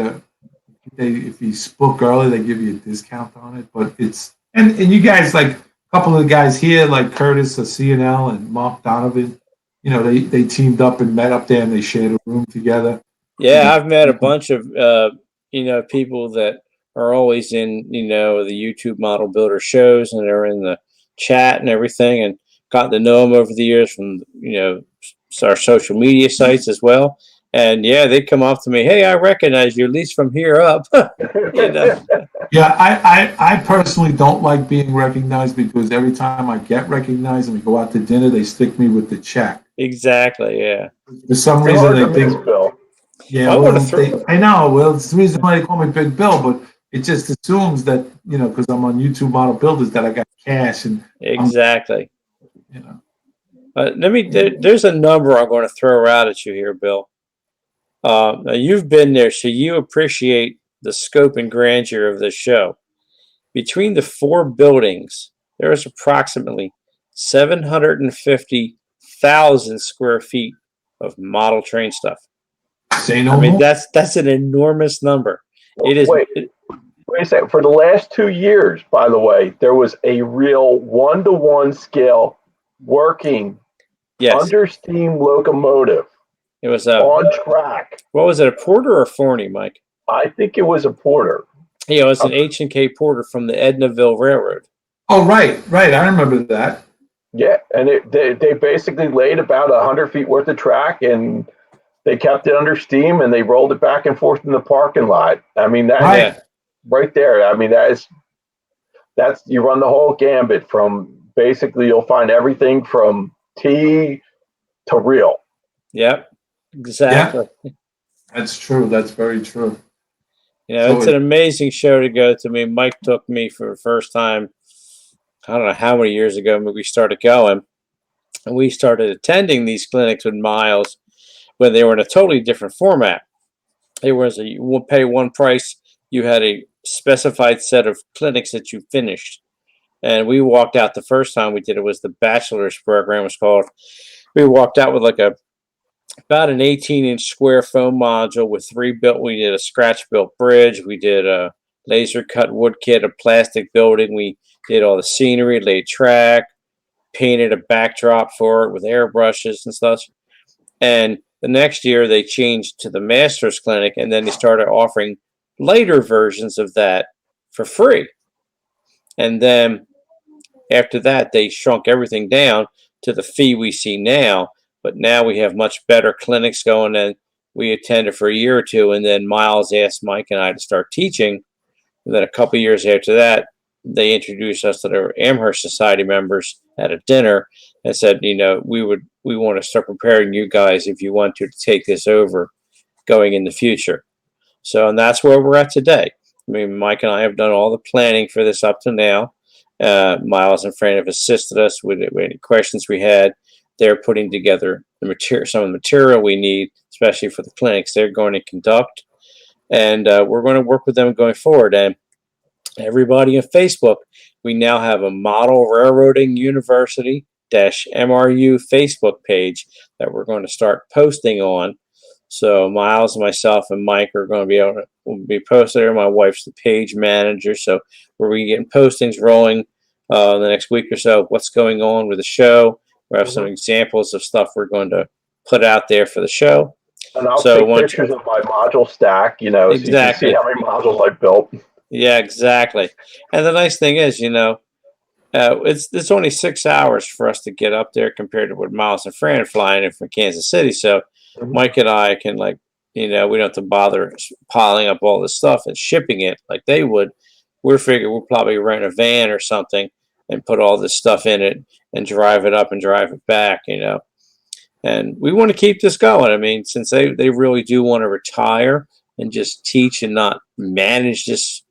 if you book early, they give you a discount on it. But it's and you guys like a couple of the guys here, like Curtis of CNL and Mark Donovan. They teamed up and met up there and they shared a room together. Yeah, I've met a bunch of people that are always in the YouTube model builder shows, and they're in the chat and everything, and gotten to know them over the years from our social media sites as well. And yeah, they come up to me, hey, I recognize you at least from here up. Yeah, I personally don't like being recognized because every time I get recognized and we go out to dinner, they stick me with the check. Exactly. Yeah. For some It's reason, hard they to think. miss, Bill. Yeah, I well, want to I know. Well, it's the reason why they call me Big Bill, but it just assumes that because I'm on YouTube Model Builders, that I got cash and exactly. you know. There's a number I'm going to throw out at you here, Bill. Now you've been there, so you appreciate the scope and grandeur of the show. Between the four buildings, there is approximately 750,000 square feet of model train stuff. Say no I mean, more. that's an enormous number. It is. Wait a second. For the last 2 years, by the way, there was a real 1-to-1 scale working Yes, under steam locomotive it was on track. what was it, a Porter or a Forney, Mike? I think it was a Porter. Yeah, it was an H&K Porter from the Ednaville Railroad. Oh, right. I remember that. Yeah, and they basically laid about 100 feet worth of track, and they kept it under steam, and they rolled it back and forth in the parking lot. I mean, Right. right there. I mean, that's you run the whole gambit from basically you'll find everything from T to real. Yep, exactly. Yeah, that's true. That's very true. It's an amazing show to go to. Mike took me for the first time, I don't know how many years ago we started going, and we started attending these clinics with Miles when they were in a totally different format. It was you will pay one price. You had a specified set of clinics that you finished. And we walked out the first time we did it was the bachelor's program was called. We walked out with about an 18-inch square foam module with we did a scratch built bridge, we did a laser cut wood kit, a plastic building, we did all the scenery, laid track, painted a backdrop for it with airbrushes and such. And the next year they changed to the master's clinic, and then they started offering lighter versions of that for free. And then after that, they shrunk everything down to the fee we see now. But now we have much better clinics going, and we attended for a year or two. And then Miles asked Mike and I to start teaching. And then a couple of years after that, they introduced us to their Amherst Society members at a dinner and said, we want to start preparing you guys if you want to take this over going in the future. So, and that's where we're at today. Mike and I have done all the planning for this up to now. Miles and Fran have assisted us with any questions we had. They're putting together some of the material we need, especially for the clinics they're going to conduct. And we're going to work with them going forward. And everybody on Facebook, we now have a Model Railroading University MRU Facebook page that we're going to start posting on. So Miles and myself and Mike are going to be posted there. My wife's the page manager, so we're going to be getting postings rolling the next week or so. What's going on with the show? We have some examples of stuff we're going to put out there for the show, And I'll So take once pictures of my module stack, so you can see exactly, how many modules I built. yeah, exactly. And the nice thing is, it's only 6 hours for us to get up there compared to what Miles and Fran flying in from Kansas City. So Mhm. Mike and I can we don't have to bother piling up all this stuff and shipping it like they would. We're figuring we'll probably rent a van or something and put all this stuff in it and drive it up and drive it back. And we want to keep this going. I mean, since they really do want to retire and just teach and not manage this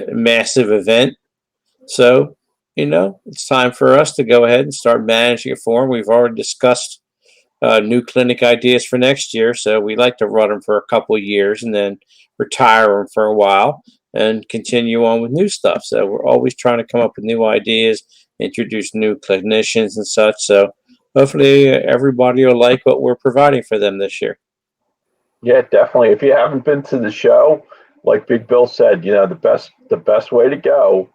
massive event. So, it's time for us to go ahead and start managing it for them. We've already discussed new clinic ideas for next year. So we like to run them for a couple of years and then retire them for a while and continue on with new stuff. So we're always trying to come up with new ideas, introduce new clinicians and such. So hopefully everybody will like what we're providing for them this year. Yeah, definitely. If you haven't been to the show, like Big Bill said, the best way to go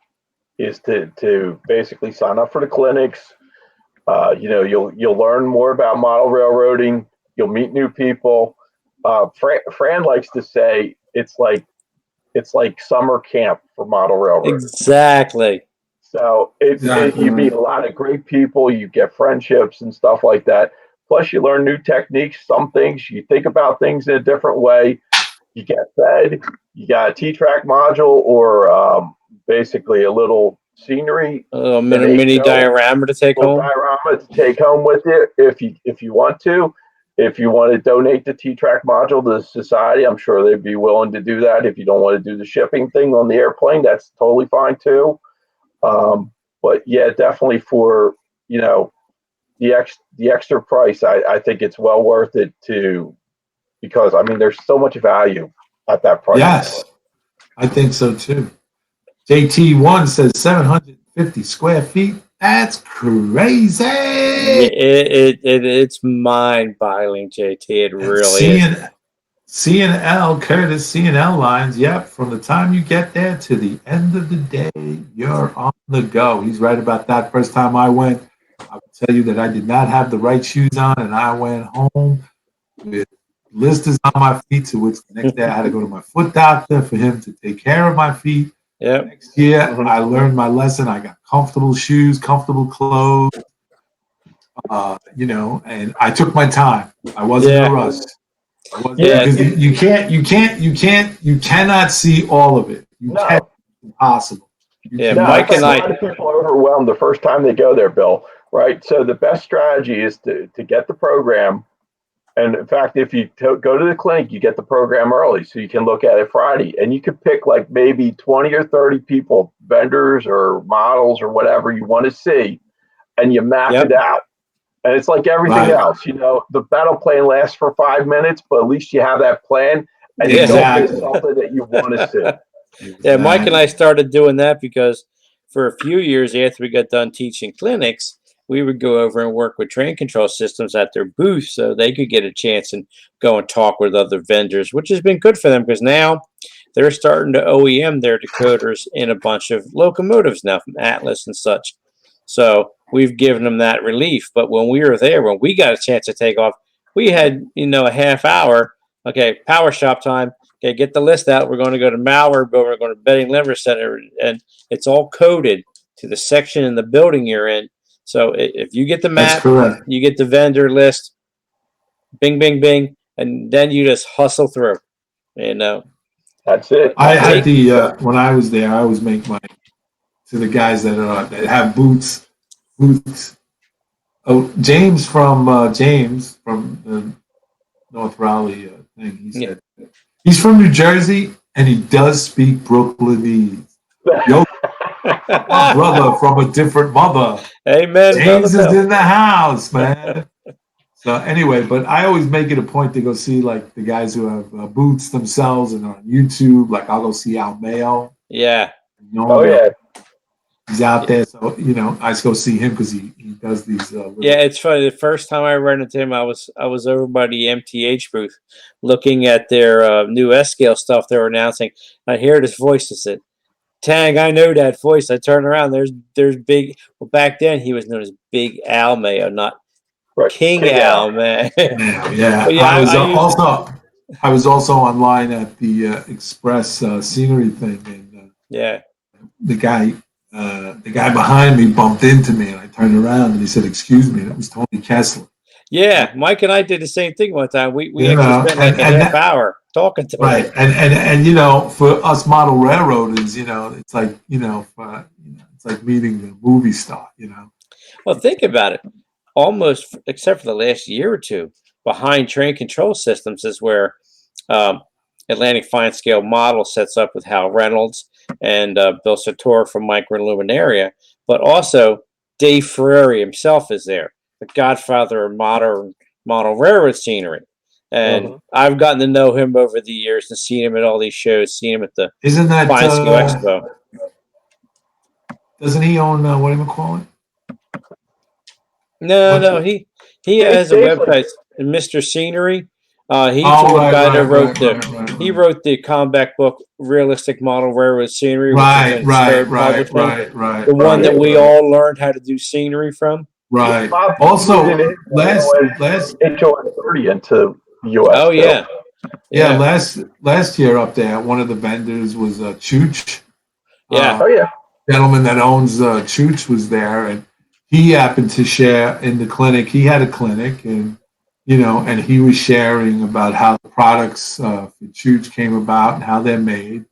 is to basically sign up for the clinics. You'll learn more about model railroading. You'll meet new people. Fran likes to say it's like summer camp for model railroaders. Exactly. So Exactly you meet right. a lot of great people. You get friendships and stuff like that. Plus, you learn new techniques. Some things you think about things in a different way. You get fed. You got a T-track module or basically a little scenery A little that they mini show, diorama to take little home. diorama to take home with you if you want to. If you want to donate the T-track module to the society, I'm sure they'd be willing to do that. If you don't want to do the shipping thing on the airplane, that's totally fine too. But yeah, definitely for the extra price, I think it's well worth it because I mean there's so much value at that price Yes, point. I think so too. JT1 says 750 square feet. That's Yeah, crazy. it's mind-boggling, JT. It And really is. C&L, Curtis, C&L lines. Yep, from the time you get there to the end of the day, you're on the go. He's right about that. First time I went, I will tell you that I did not have the right shoes on, and I went home with blisters on my feet. To which the next day I had to go to my foot doctor for him to take care of my feet. Yep. Next year, Mhm. I learned my lesson. I got comfortable shoes, comfortable clothes, and I took my time. I wasn't in a Yeah. rush. I wasn't Yeah, Yeah. because you cannot see all of it. You can't. no, It's impossible. You Yeah. no. I Mike cannot and find a see. lot I. of people are overwhelmed the first time they go there, Bill. Right. So the best strategy is to get the program. And in fact, if you go to the clinic, you get the program early so you can look at it Friday. And you can pick like maybe 20 or 30 people, vendors or models or whatever you want to see, and you map it Yep. out. And it's like everything Right. else, the battle plan lasts for 5 minutes, but at least you have that plan and you Yeah. don't miss Exactly. something that you want to see. Yeah. Mike and I Exactly. started doing that because for a few years after we got done teaching clinics, we would go over and work with train control systems at their booth so they could get a chance and go and talk with other vendors, which has been good for them because now they're starting to OEM their decoders in a bunch of locomotives now from Atlas and such. So we've given them that relief. But when we were there, when we got a chance to take off, we had, a half hour. Okay, power shop time. Okay, get the list out. We're going to go to Malware, but we're going to Betting Liver Center, and it's all coded to the section in the building you're in. So if you get the That's map, correct. you get the vendor list, bing, bing, bing, and then you just hustle through. You know, That's it. I That's had it. take the when I was there, I always make my to the guys that have boots. Oh, James from the North Raleigh thing. He yeah. said he's from New Jersey and he does speak Brooklynese. Yo, my brother from a different mother. Amen, brother James is Bill. in the house, man. So anyway, but I always make it a point to go see like the guys who have boots themselves and are on YouTube. Like I'll go see Al Mayo. Yeah. Oh, Normally yeah. he's out there, so I just go see him because he does these Yeah, little. it's funny. The first time I ran into him, I was over by the MTH booth, looking at their new S scale stuff they were announcing. I hear this voice that said, "Tang, I know that voice." I turn around. There's big. Well, back then he was known as Big Al Mayo, not Right. King Al, man. Yeah, yeah. But yeah, I use I was also online at the Express scenery thing, and yeah. the guy behind me bumped into me, and I turned around, and he said, "Excuse me," and it was Tony Kessler. Yeah, Mike and I did the same thing one time. We You actually know, spent like a and half hour talking to him. right, and you know, for us model railroaders, you know, it's like it's like meeting the movie star. You know. Well, think about it. Almost, except for the last year or two, behind train control systems is where um, Atlantic Fine Scale Model sets up with Hal Reynolds and Bill Sator from Microluminaria, but also Dave Ferrari himself is there, the godfather of modern model railroad scenery. And I've gotten to know him over the years and seen him at all these shows, seen him at the Isn't that Fine Scale Expo. doesn't he own what do you call it? No, What's no, it? he has a Dave's like, website, Mr. Scenery. He's Oh, the right, guy that right, wrote right, the right, right, he right. wrote the comic book Realistic Model Railroad Scenery, which is Right, in its right, third right, publishing. right, right, The one that right, we right, all learned how to do scenery from. right. Bob Also, included last HOS 30 into the US Oh too. yeah, yeah, yeah, last year up there, one of the vendors was Chooch. yeah, Oh yeah. Gentleman that owns Chooch was there, and he happened to share in the clinic. He had a clinic, and and he was sharing about how the products for Chooch came about and how they're made.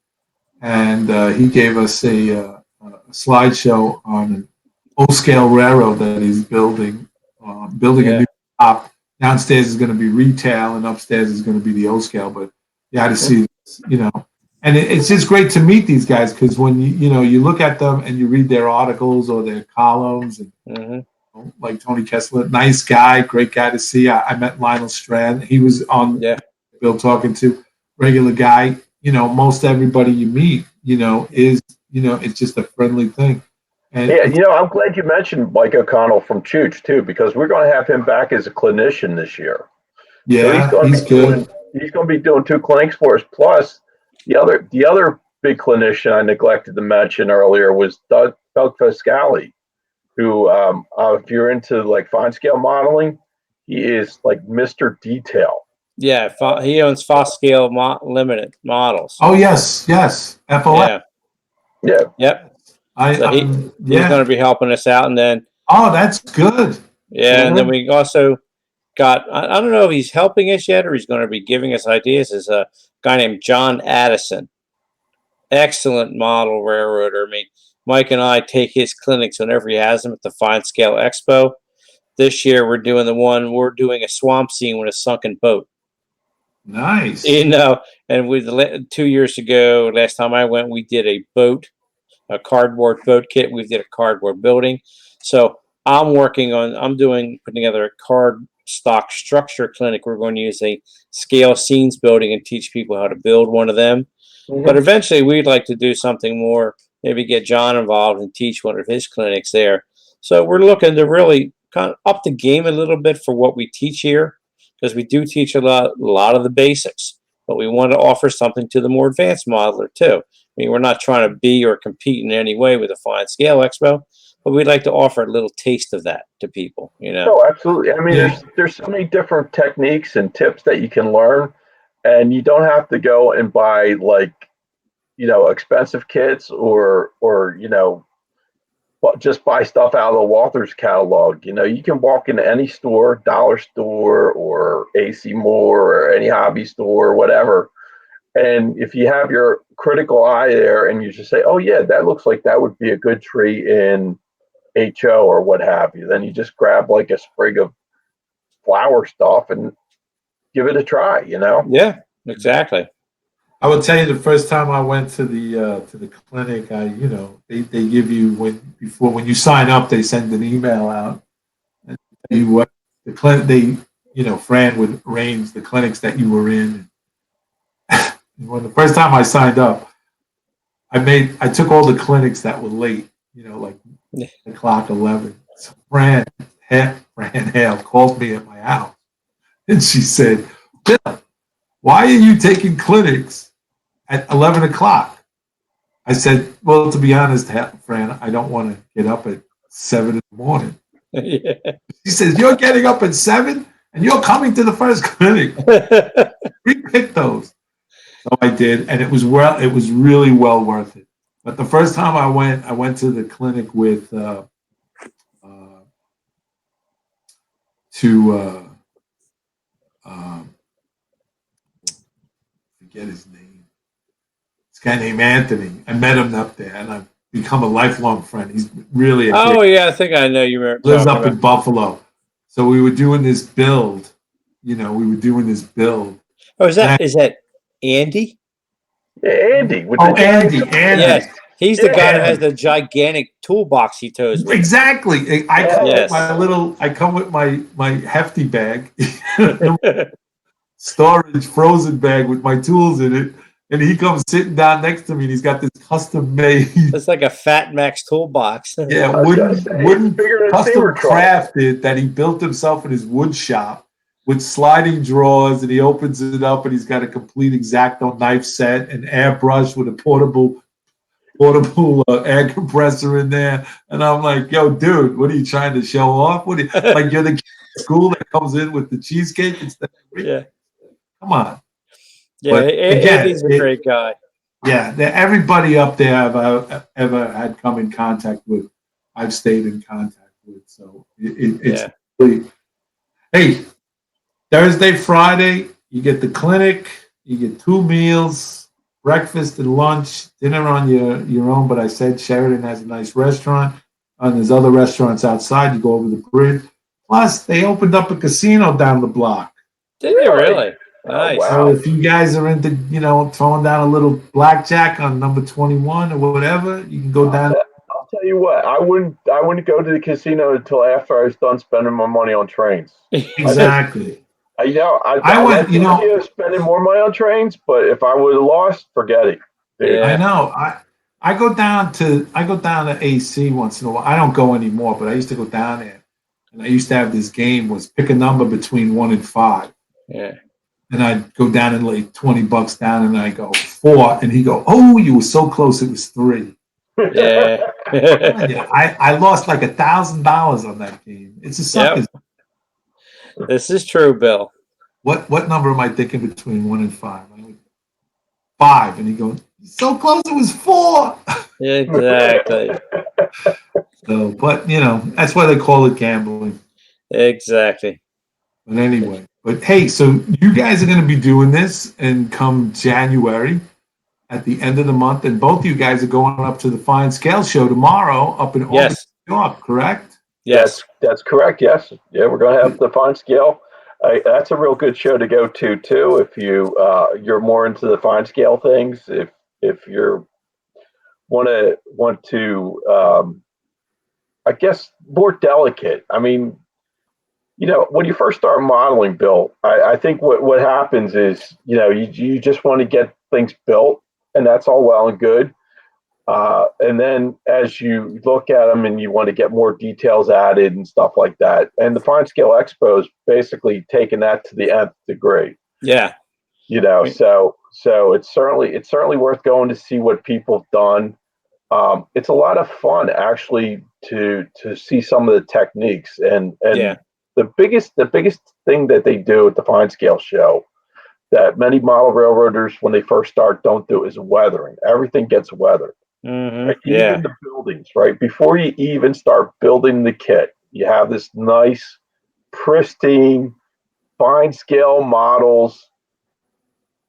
And he gave us a slideshow on an O-scale railroad that he's building a yeah. new shop. Downstairs is going to be retail, and upstairs is going to be the O-scale. But you got to see this, and it's just great to meet these guys because when you look at them and you read their articles or their columns, and hmm like Tony Kessler, nice guy, great guy to see. I met Lionel Strand. He was on Yeah, Bill talking to regular guy. Most everybody you meet, is it's just a friendly thing. And Yeah, I'm glad you mentioned Mike O'Connell from Chooch too, because we're going to have him back as a clinician this year. So he's yeah, going to he's be good. doing 2 clinics for us. Plus, the other big clinician I neglected to mention earlier was Doug Fiscali, who, if you're into like fine scale modeling, he is like Mr. Detail. yeah. He owns Fox Scale Limited Models. Oh yes, yes, FOS. Yeah, Yeah, yep. So he's going Yeah. to be helping us out, and then Oh, that's good. yeah, and then we also got I don't know if he's helping us yet or he's going to be giving us ideas. Is a guy named John Addison, excellent model railroader. I mean, Mike and I take his clinics whenever he has them at the Fine Scale Expo. This year we're doing a swamp scene with a sunken boat. Nice. You know, and 2 years ago, last time I went, we did a cardboard boat kit. We did a cardboard building. So putting together a card stock structure clinic. We're going to use a scale scenes building and teach people how to build one of them. But eventually we'd like to do something more, maybe get John involved and teach one of his clinics there. So we're looking to really kind of up the game a little bit for what we teach here, because we do teach a lot of the basics, but we want to offer something to the more advanced modeler too. I mean, we're not trying to be or compete in any way with a Fine Scale Expo, but we'd like to offer a little taste of that to people, no, absolutely. I mean, Yeah. there's so many different techniques and tips that you can learn, and you don't have to go and buy like expensive kits or just buy stuff out of the Walters catalog. You can walk into any store, dollar store or AC Moore or any hobby store or whatever. And if you have your critical eye there and you just say, oh, yeah, that looks like that would be a good tree in HO or what have you, then you just grab like a sprig of flower stuff and give it a try. Yeah, exactly. I would tell you the first time I went to the clinic, they give you when you sign up, they send an email out and tell you what the clinic Fran would arrange the clinics that you were in. And when the first time I signed up, I took all the clinics that were late, like 11. So Fran Hale called me at my house and she said, Bill, why are you taking clinics at 11 o'clock? I said, well, to be honest, Fran, I don't want to get up at 7 in the morning. Yeah. She says, "You're getting up at 7 and you're coming to the first clinic. Repick those." So I did, and it was really well worth it. But the first time I went to the clinic with to forget his name. This guy named Anthony. I met him up there, and I've become a lifelong friend. He's really a Oh great. yeah, I think I know you were Lives talking up in about. Buffalo. So we were doing this build. We were doing this build. Oh, is that Andy? Yeah, Andy with the Andy. Yes, he's the guy that has Andy. the gigantic toolbox he tows with. Exactly. I come Yes. with my hefty bag, storage frozen bag with my tools in it, and he comes sitting down next to me, and he's got this custom made, It's like a Fat Max toolbox. yeah, I was gonna say, wooden it's bigger than a custom steamer truck. crafted that he built himself in his wood shop with sliding drawers, and he opens it up, and he's got a complete X-Acto knife set and airbrush with a portable air compressor in there. And I'm like, "Yo, dude, what are you trying to show off? What are you, like you're the kid at school that comes in with the cheesecake instead of Yeah, come on." yeah. But again, Andy's a great guy. yeah, everybody up there I've ever had come in contact with, I've stayed in contact with. So it's Yeah. really, hey, Thursday, Friday, you get the clinic, you get 2 meals, breakfast and lunch, dinner on your own. But I said Sheridan has a nice restaurant, and there's other restaurants outside. You go over the bridge. Plus, they opened up a casino down the block. Did you really? Nice. wow. So if you guys are into, throwing down a little blackjack on number 21 or whatever, you can go down. I'll tell you what, I wouldn't go to the casino until after I was done spending my money on trains. Exactly. I I went, like the idea of spending more money on trains, but if I would have lost, forget it. Yeah. I know. I go down to AC once in a while. I don't go anymore, but I used to go down there, and I used to have this game was pick a number between 1 and 5. Yeah. And I'd go down and lay $20 down, and I go 4, and he go, "Oh, you were so close. It was 3." Yeah. Yeah, I lost like $1,000 on that game. It's a sucker. Yep. This is true, Bill. What number am I thinking between 1 and 5? 5, and he goes, "So close. It was 4." Exactly. So, but that's why they call it gambling. Exactly. But anyway, hey, so you guys are going to be doing this, and come January, at the end of the month, and both of you guys are going up to the Fine Scale Show tomorrow up in Albany, Yes. New York, correct? Yes. That's correct. Yes. Yeah, we're going to have the Fine Scale. That's a real good show to go to too. If you're more into the fine scale things, if you're want to I guess more delicate. I mean, when you first start modeling, Bill, I think what happens is, you just want to get things built, and that's all well and good. And then as you look at them and you want to get more details added and stuff like that, and the Fine Scale Expo is basically taking that to the nth degree. Yeah. So it's certainly worth going to see what people have done. It's a lot of fun actually to see some of the techniques and Yeah. the biggest thing that they do at the Fine Scale Show that many model railroaders when they first start don't do is weathering. Everything gets weathered. Mm-hmm. Right? Yeah. Even the buildings, right? Before you even start building the kit, you have this nice, pristine, fine scale models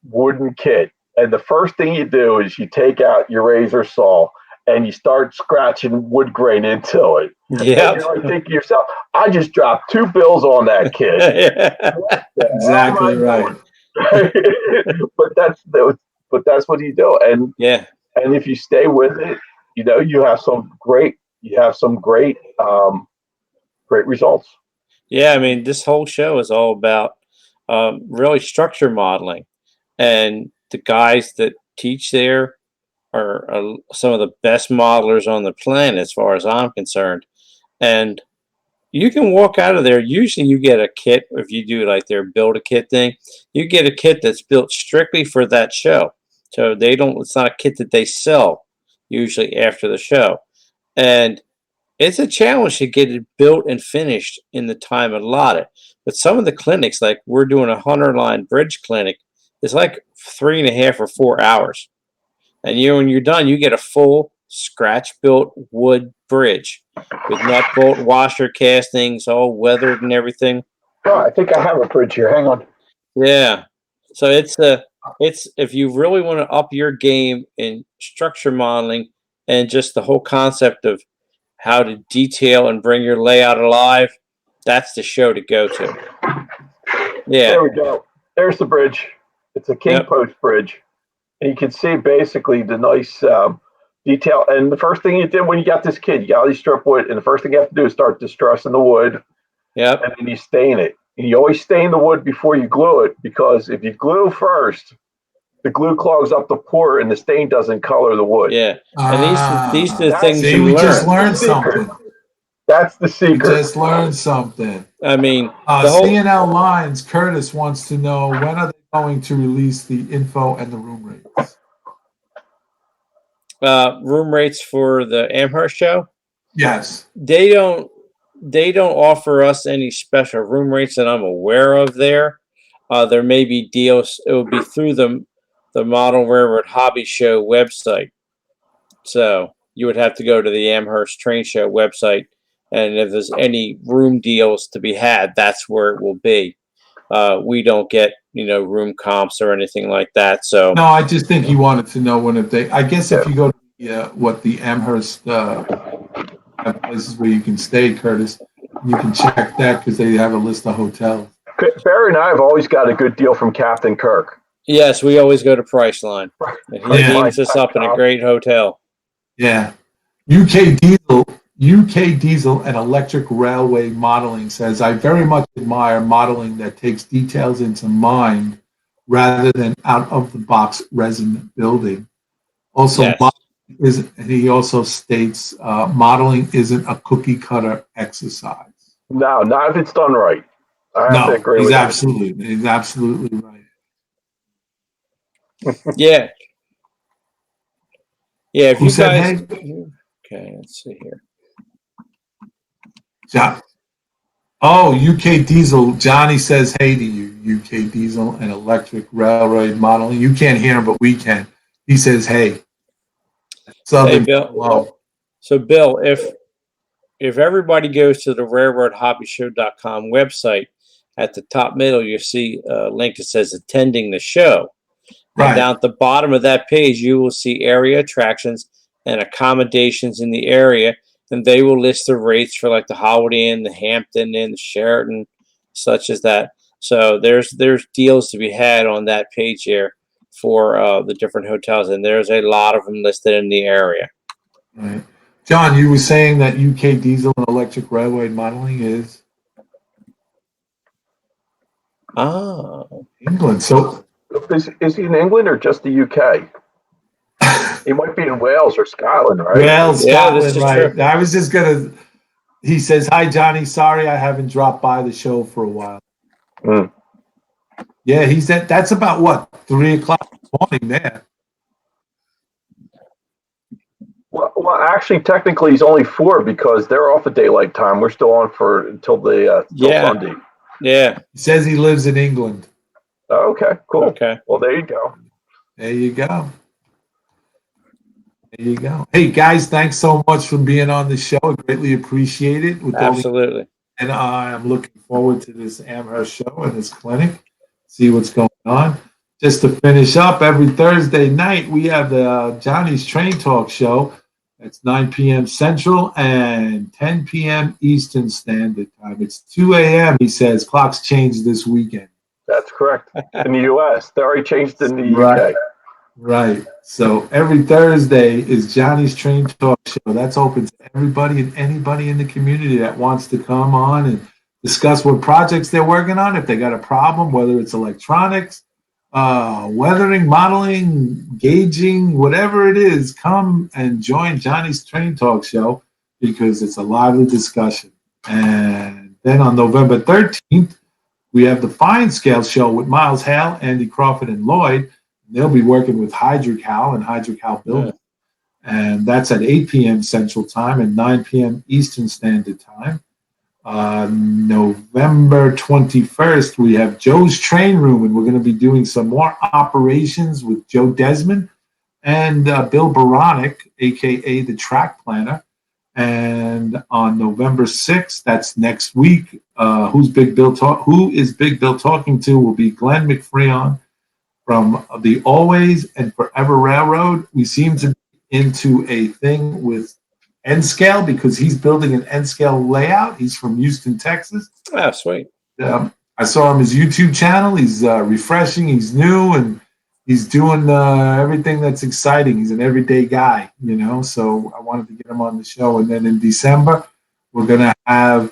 wooden kit. And the first thing you do is you take out your razor saw and you start scratching wood grain into it. Yeah. And you're like thinking to yourself, I just dropped 2 bills on that kit. Exactly right. but that's what you do. And Yeah. and if you stay with it, you have some great great results. Yeah. I mean, this whole show is all about really structure modeling, and the guys that teach there are some of the best modelers on the planet, as far as I'm concerned. And you can walk out of there. Usually, you get a kit if you do like their build a kit thing. You get a kit that's built strictly for that show, so they don't. It's not a kit that they sell usually after the show, and it's a challenge to get it built and finished in the time allotted. But some of the clinics, like we're doing a Hunter Line Bridge clinic, it's like 3.5 or 4 hours. And when you're done, you get a full scratch-built wood bridge with nut bolt washer castings, all weathered and everything. Oh, I think I have a bridge here. Hang on. Yeah. So it's if you really want to up your game in structure modeling and just the whole concept of how to detail and bring your layout alive, that's the show to go to. Yeah. There we go. There's the bridge. It's a king post bridge. And you can see basically the nice detail. And the first thing you did when you got this kit, you got all these strip wood, and the first thing you have to do is start distressing the wood. Yep. And then you stain it. And you always stain the wood before you glue it, because if you glue first, the glue clogs up the pore and the stain doesn't color the wood. Yeah. And these are the things See, you we learn. just learned something. That's the We secret. just learned something. I mean, the whole CNL Lines, Curtis wants to know, when are they going to release the info and the room rates? room rates for the Amherst show. Yes. They don't offer us any special room rates that I'm aware of there. There may be deals. It would be through the Model Railroad Hobby Show website. So you would have to go to the Amherst Train Show website, and if there's any room deals to be had, that's where it will be. We don't get room comps or anything like that. So No, I just think he wanted to know when I guess if you go to the Amherst places where you can stay, Curtis, you can check that because they have a list of hotels. Barry and I have always got a good deal from Captain Kirk. yes, we always go to Priceline. He teams us up in a great hotel. Yeah. UK Diesel and Electric Railway Modeling says, I very much admire modeling that takes details into mind rather than out of the box resin building. Also, Yes. and he also states modeling isn't a cookie cutter exercise. No, not if it's done right. I have to agree he's with absolutely right. Yeah. Yeah, if Who you said guys hey? Okay, let's see here. John. Oh, UK Diesel. Johnny says hey to you, UK Diesel and Electric Railroad Modeling. You can't hear him, but we can. He says hey. Hey, Bill. So, Bill, if everybody goes to the railroadhobbyshow.com website, at the top middle, you see a link that says attending the show. Right. And down at the bottom of that page, you will see area attractions and accommodations in the area, and they will list the rates for like the Holiday Inn, the Hampton Inn, the Sheraton, such as that. So there's deals to be had on that page here for the different hotels, and there's a lot of them listed in the area. Right. John, you were saying that UK Diesel and Electric Railway Modeling is England. So is he in England or just the UK? He might be in Wales or Scotland, right? Wales, Scotland, this is right? true. I was just gonna. He says, "Hi, Johnny. Sorry, I haven't dropped by the show for a while." Mm. Yeah, he's at. That's about what 3:00 in the morning there. Well, actually, technically, he's only 4 because they're off at daylight time. We're still on until Sunday. Yeah. He says he lives in England. Oh, okay, cool. Okay. Well, there you go. There you go. There you go. Hey guys, thanks so much for being on the show. I greatly appreciate it. Absolutely. And I'm looking forward to this Amherst show and this clinic. See what's going on. Just to finish up, every Thursday night we have the Johnny's Train Talk show. It's 9 p.m. Central and 10 p.m. Eastern Standard Time. It's 2 a.m. He says clocks changed this weekend. That's correct. In the U.S., they already changed in the Right. UK. Right. So every Thursday is Johnny's Train Talk show. That's open to everybody and anybody in the community that wants to come on and discuss what projects they're working on. If they got a problem, whether it's electronics, weathering, modeling, gauging, whatever it is, come and join Johnny's Train Talk show because it's a lively discussion. And then on November 13th, we have the Fine Scale show with Miles Hale, Andy Crawford, and Lloyd. They'll be working with Hydrocal and Hydrocal Building. and that's at 8 p.m. Central Time and 9 p.m. Eastern Standard Time. November 21st, we have Joe's Train Room, and we're going to be doing some more operations with Joe Desmond and Bill Baronic, aka the Track Planner. And on November 6th, that's next week, who is Big Bill talking to will be Glenn McFreon from the Always and Forever Railroad. We seem to be into a thing with N-Scale because he's building an N-Scale layout. He's from Houston, Texas. Oh, sweet. I saw him his YouTube channel. He's refreshing. He's new, and he's doing everything that's exciting. He's an everyday guy, so I wanted to get him on the show. And then in December, we're going to have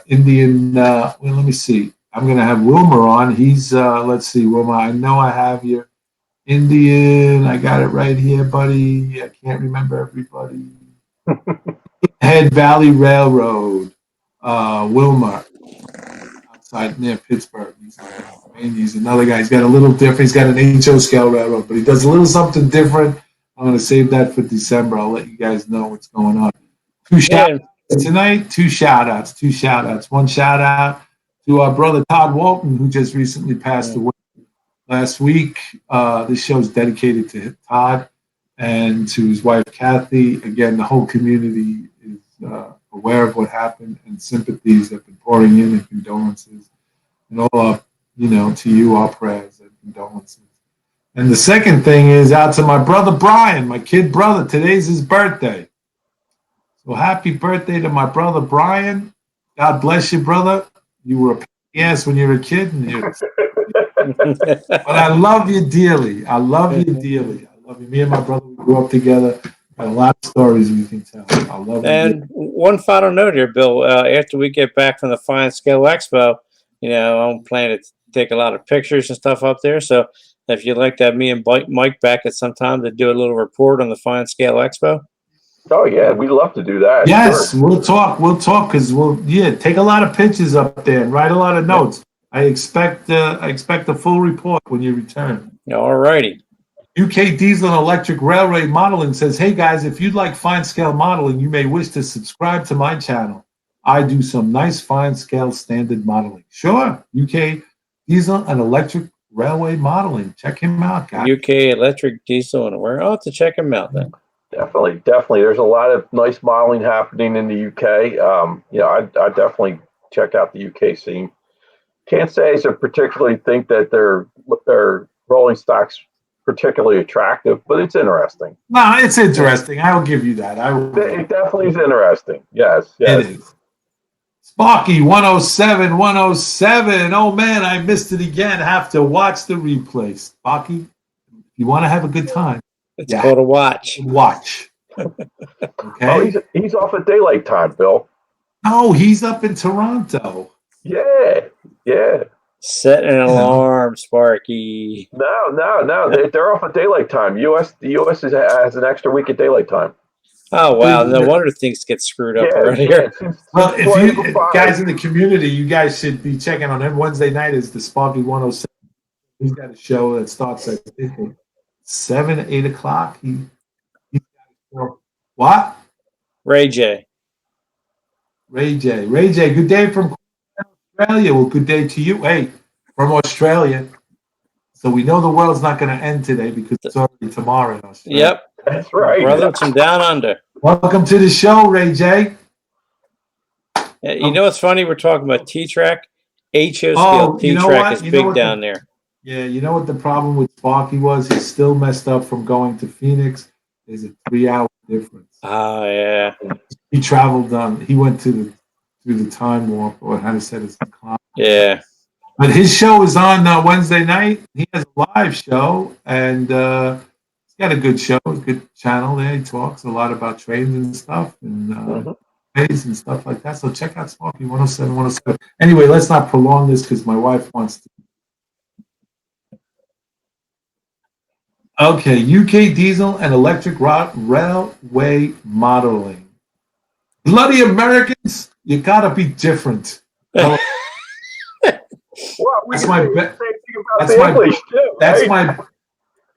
Indian, let me see. I'm going to have Wilmer on. He's, let's see, Wilmer, I know I have your Indian. I got it right here, buddy. I can't remember everybody. Head Valley Railroad, Wilmer, outside near Pittsburgh. He's another guy. He's got a little different. He's got an HO scale railroad, but he does a little something different. I'm going to save that for December. I'll let you guys know what's going on. Two shout outs tonight. Two shout outs. One shout out to our brother Todd Walton, who just recently passed away last week. This show is dedicated to Todd and to his wife Kathy. Again, the whole community is aware of what happened, and sympathies have been pouring in, and condolences, and all our, to you, our prayers and condolences. And the second thing is out to my brother Brian, my kid brother. Today's his birthday. So happy birthday to my brother Brian. God bless you, brother. You were a ass when you were a kid, but I love you dearly. I love you. Me and my brother, we grew up together. Got a lot of stories we can tell. I love you. And one final note here, Bill. After we get back from the Fine Scale Expo, I'm planning to take a lot of pictures and stuff up there. So if you'd like to have me and Mike back at some time to do a little report on the Fine Scale Expo. Oh yeah, we'd love to do that. Yes, sure. We'll talk because take a lot of pictures up there and write a lot of notes. I expect a full report when you return. All righty. UK Diesel and Electric Railway Modeling says, hey guys, if you'd like fine scale modeling, you may wish to subscribe to my channel. I do some nice fine scale standard modeling. Sure, UK Diesel and Electric Railway Modeling. Check him out, guys. UK Electric Diesel and where? I'll have to check him out then. Definitely. There's a lot of nice modeling happening in the UK. I definitely check out the UK scene. Can't say I particularly think that their rolling stock's particularly attractive, but it's interesting. No, it's interesting. I will give you that. It definitely is interesting. Yes. It is. Sparky 107. Oh man, I missed it again. Have to watch the replay. Sparky, if you want to have a good time, it's called a watch. Watch. Okay. Oh, he's off at daylight time, Bill. No, he's up in Toronto. Yeah. Set an alarm, Sparky. No. They're off at daylight time. The U.S. has an extra week at daylight time. Oh, wow. No wonder things get screwed up earlier. Well, if you guys in the community, you guys should be checking on him. Wednesday night is the Sparky 107. He's got a show that starts at 7, 8 o'clock. He's got a show. What? Ray J. Good day from Australia. Well, good day to you. Hey, from Australia. So we know the world's not going to end today because it's already tomorrow in Australia. Yep. That's right. Brother from down under. Welcome to the show, Ray J. Yeah, you know what's funny? We're talking about T-Track. HO scale T-Track is big down there. Yeah, you know what the problem with Sparky was? He's still messed up from going to Phoenix. There's a 3-hour difference. Oh, yeah. He traveled he went through the time warp, or how to say it. Yeah. But his show is on Wednesday night. He has a live show, and he's got a good show, a good channel there. He talks a lot about trains and stuff, and and stuff like that. So check out Sparky 107. Anyway, let's not prolong this because my wife wants to. Okay, UK Diesel and Electric Railway Modeling. Bloody Americans, you gotta be different. Well, that's my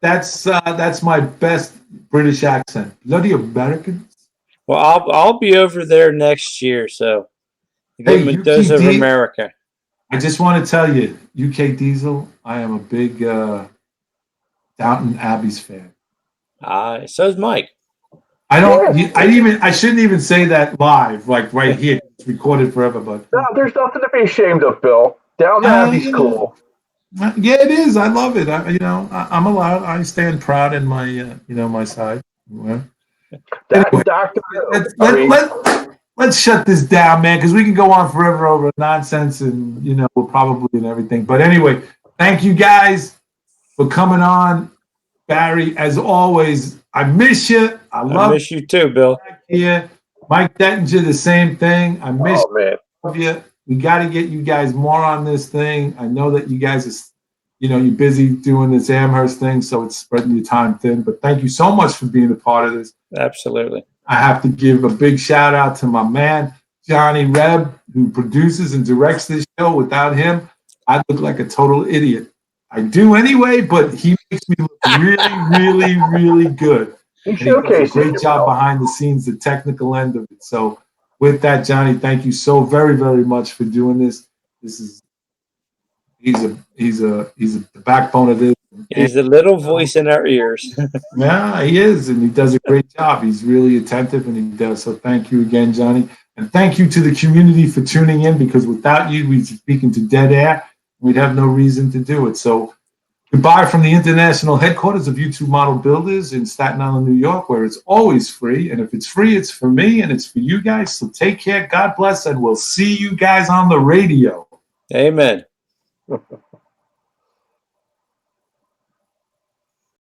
That's my best British accent. Bloody Americans. Well, I'll be over there next year, so give Hey, them a dose of America. I just want to tell you, UK Diesel, I am a big Downton Abbey's fan. So's Mike. I shouldn't even say that live, like right here. It's recorded forever, but No, there's nothing to be ashamed of, Bill. Downton Abbey's cool. Yeah, it is. I love it. I'm allowed. I stand proud in my, my side. Well, anyway, Doctor, let's shut this down, man, because we can go on forever over nonsense and, we'll probably and everything. But anyway, thank you guys for coming on. Barry, as always, I miss you. I miss you too, Bill. Here. Mike Dettinger, the same thing. I miss man. Love you. We got to get you guys more on this thing. I know that you guys are, you're busy doing this Amherst thing, so it's spreading your time thin. But thank you so much for being a part of this. Absolutely. I have to give a big shout out to my man, Johnny Reb, who produces and directs this show. Without him, I'd look like a total idiot. I do anyway, but he makes me look really, really, really good. He does a great job behind the scenes, the technical end of it. So with that, Johnny, thank you so very, very much for doing this. He's the backbone of this. He's the little voice in our ears. Yeah, he is, and he does a great job. He's really attentive, and he does. So thank you again, Johnny. And thank you to the community for tuning in, because without you, we'd be speaking to dead air. We'd have no reason to do it. So goodbye from the international headquarters of YouTube Model Builders in Staten Island, New York, where it's always free. And if it's free, it's for me and it's for you guys. So take care. God bless. And we'll see you guys on the radio. Amen.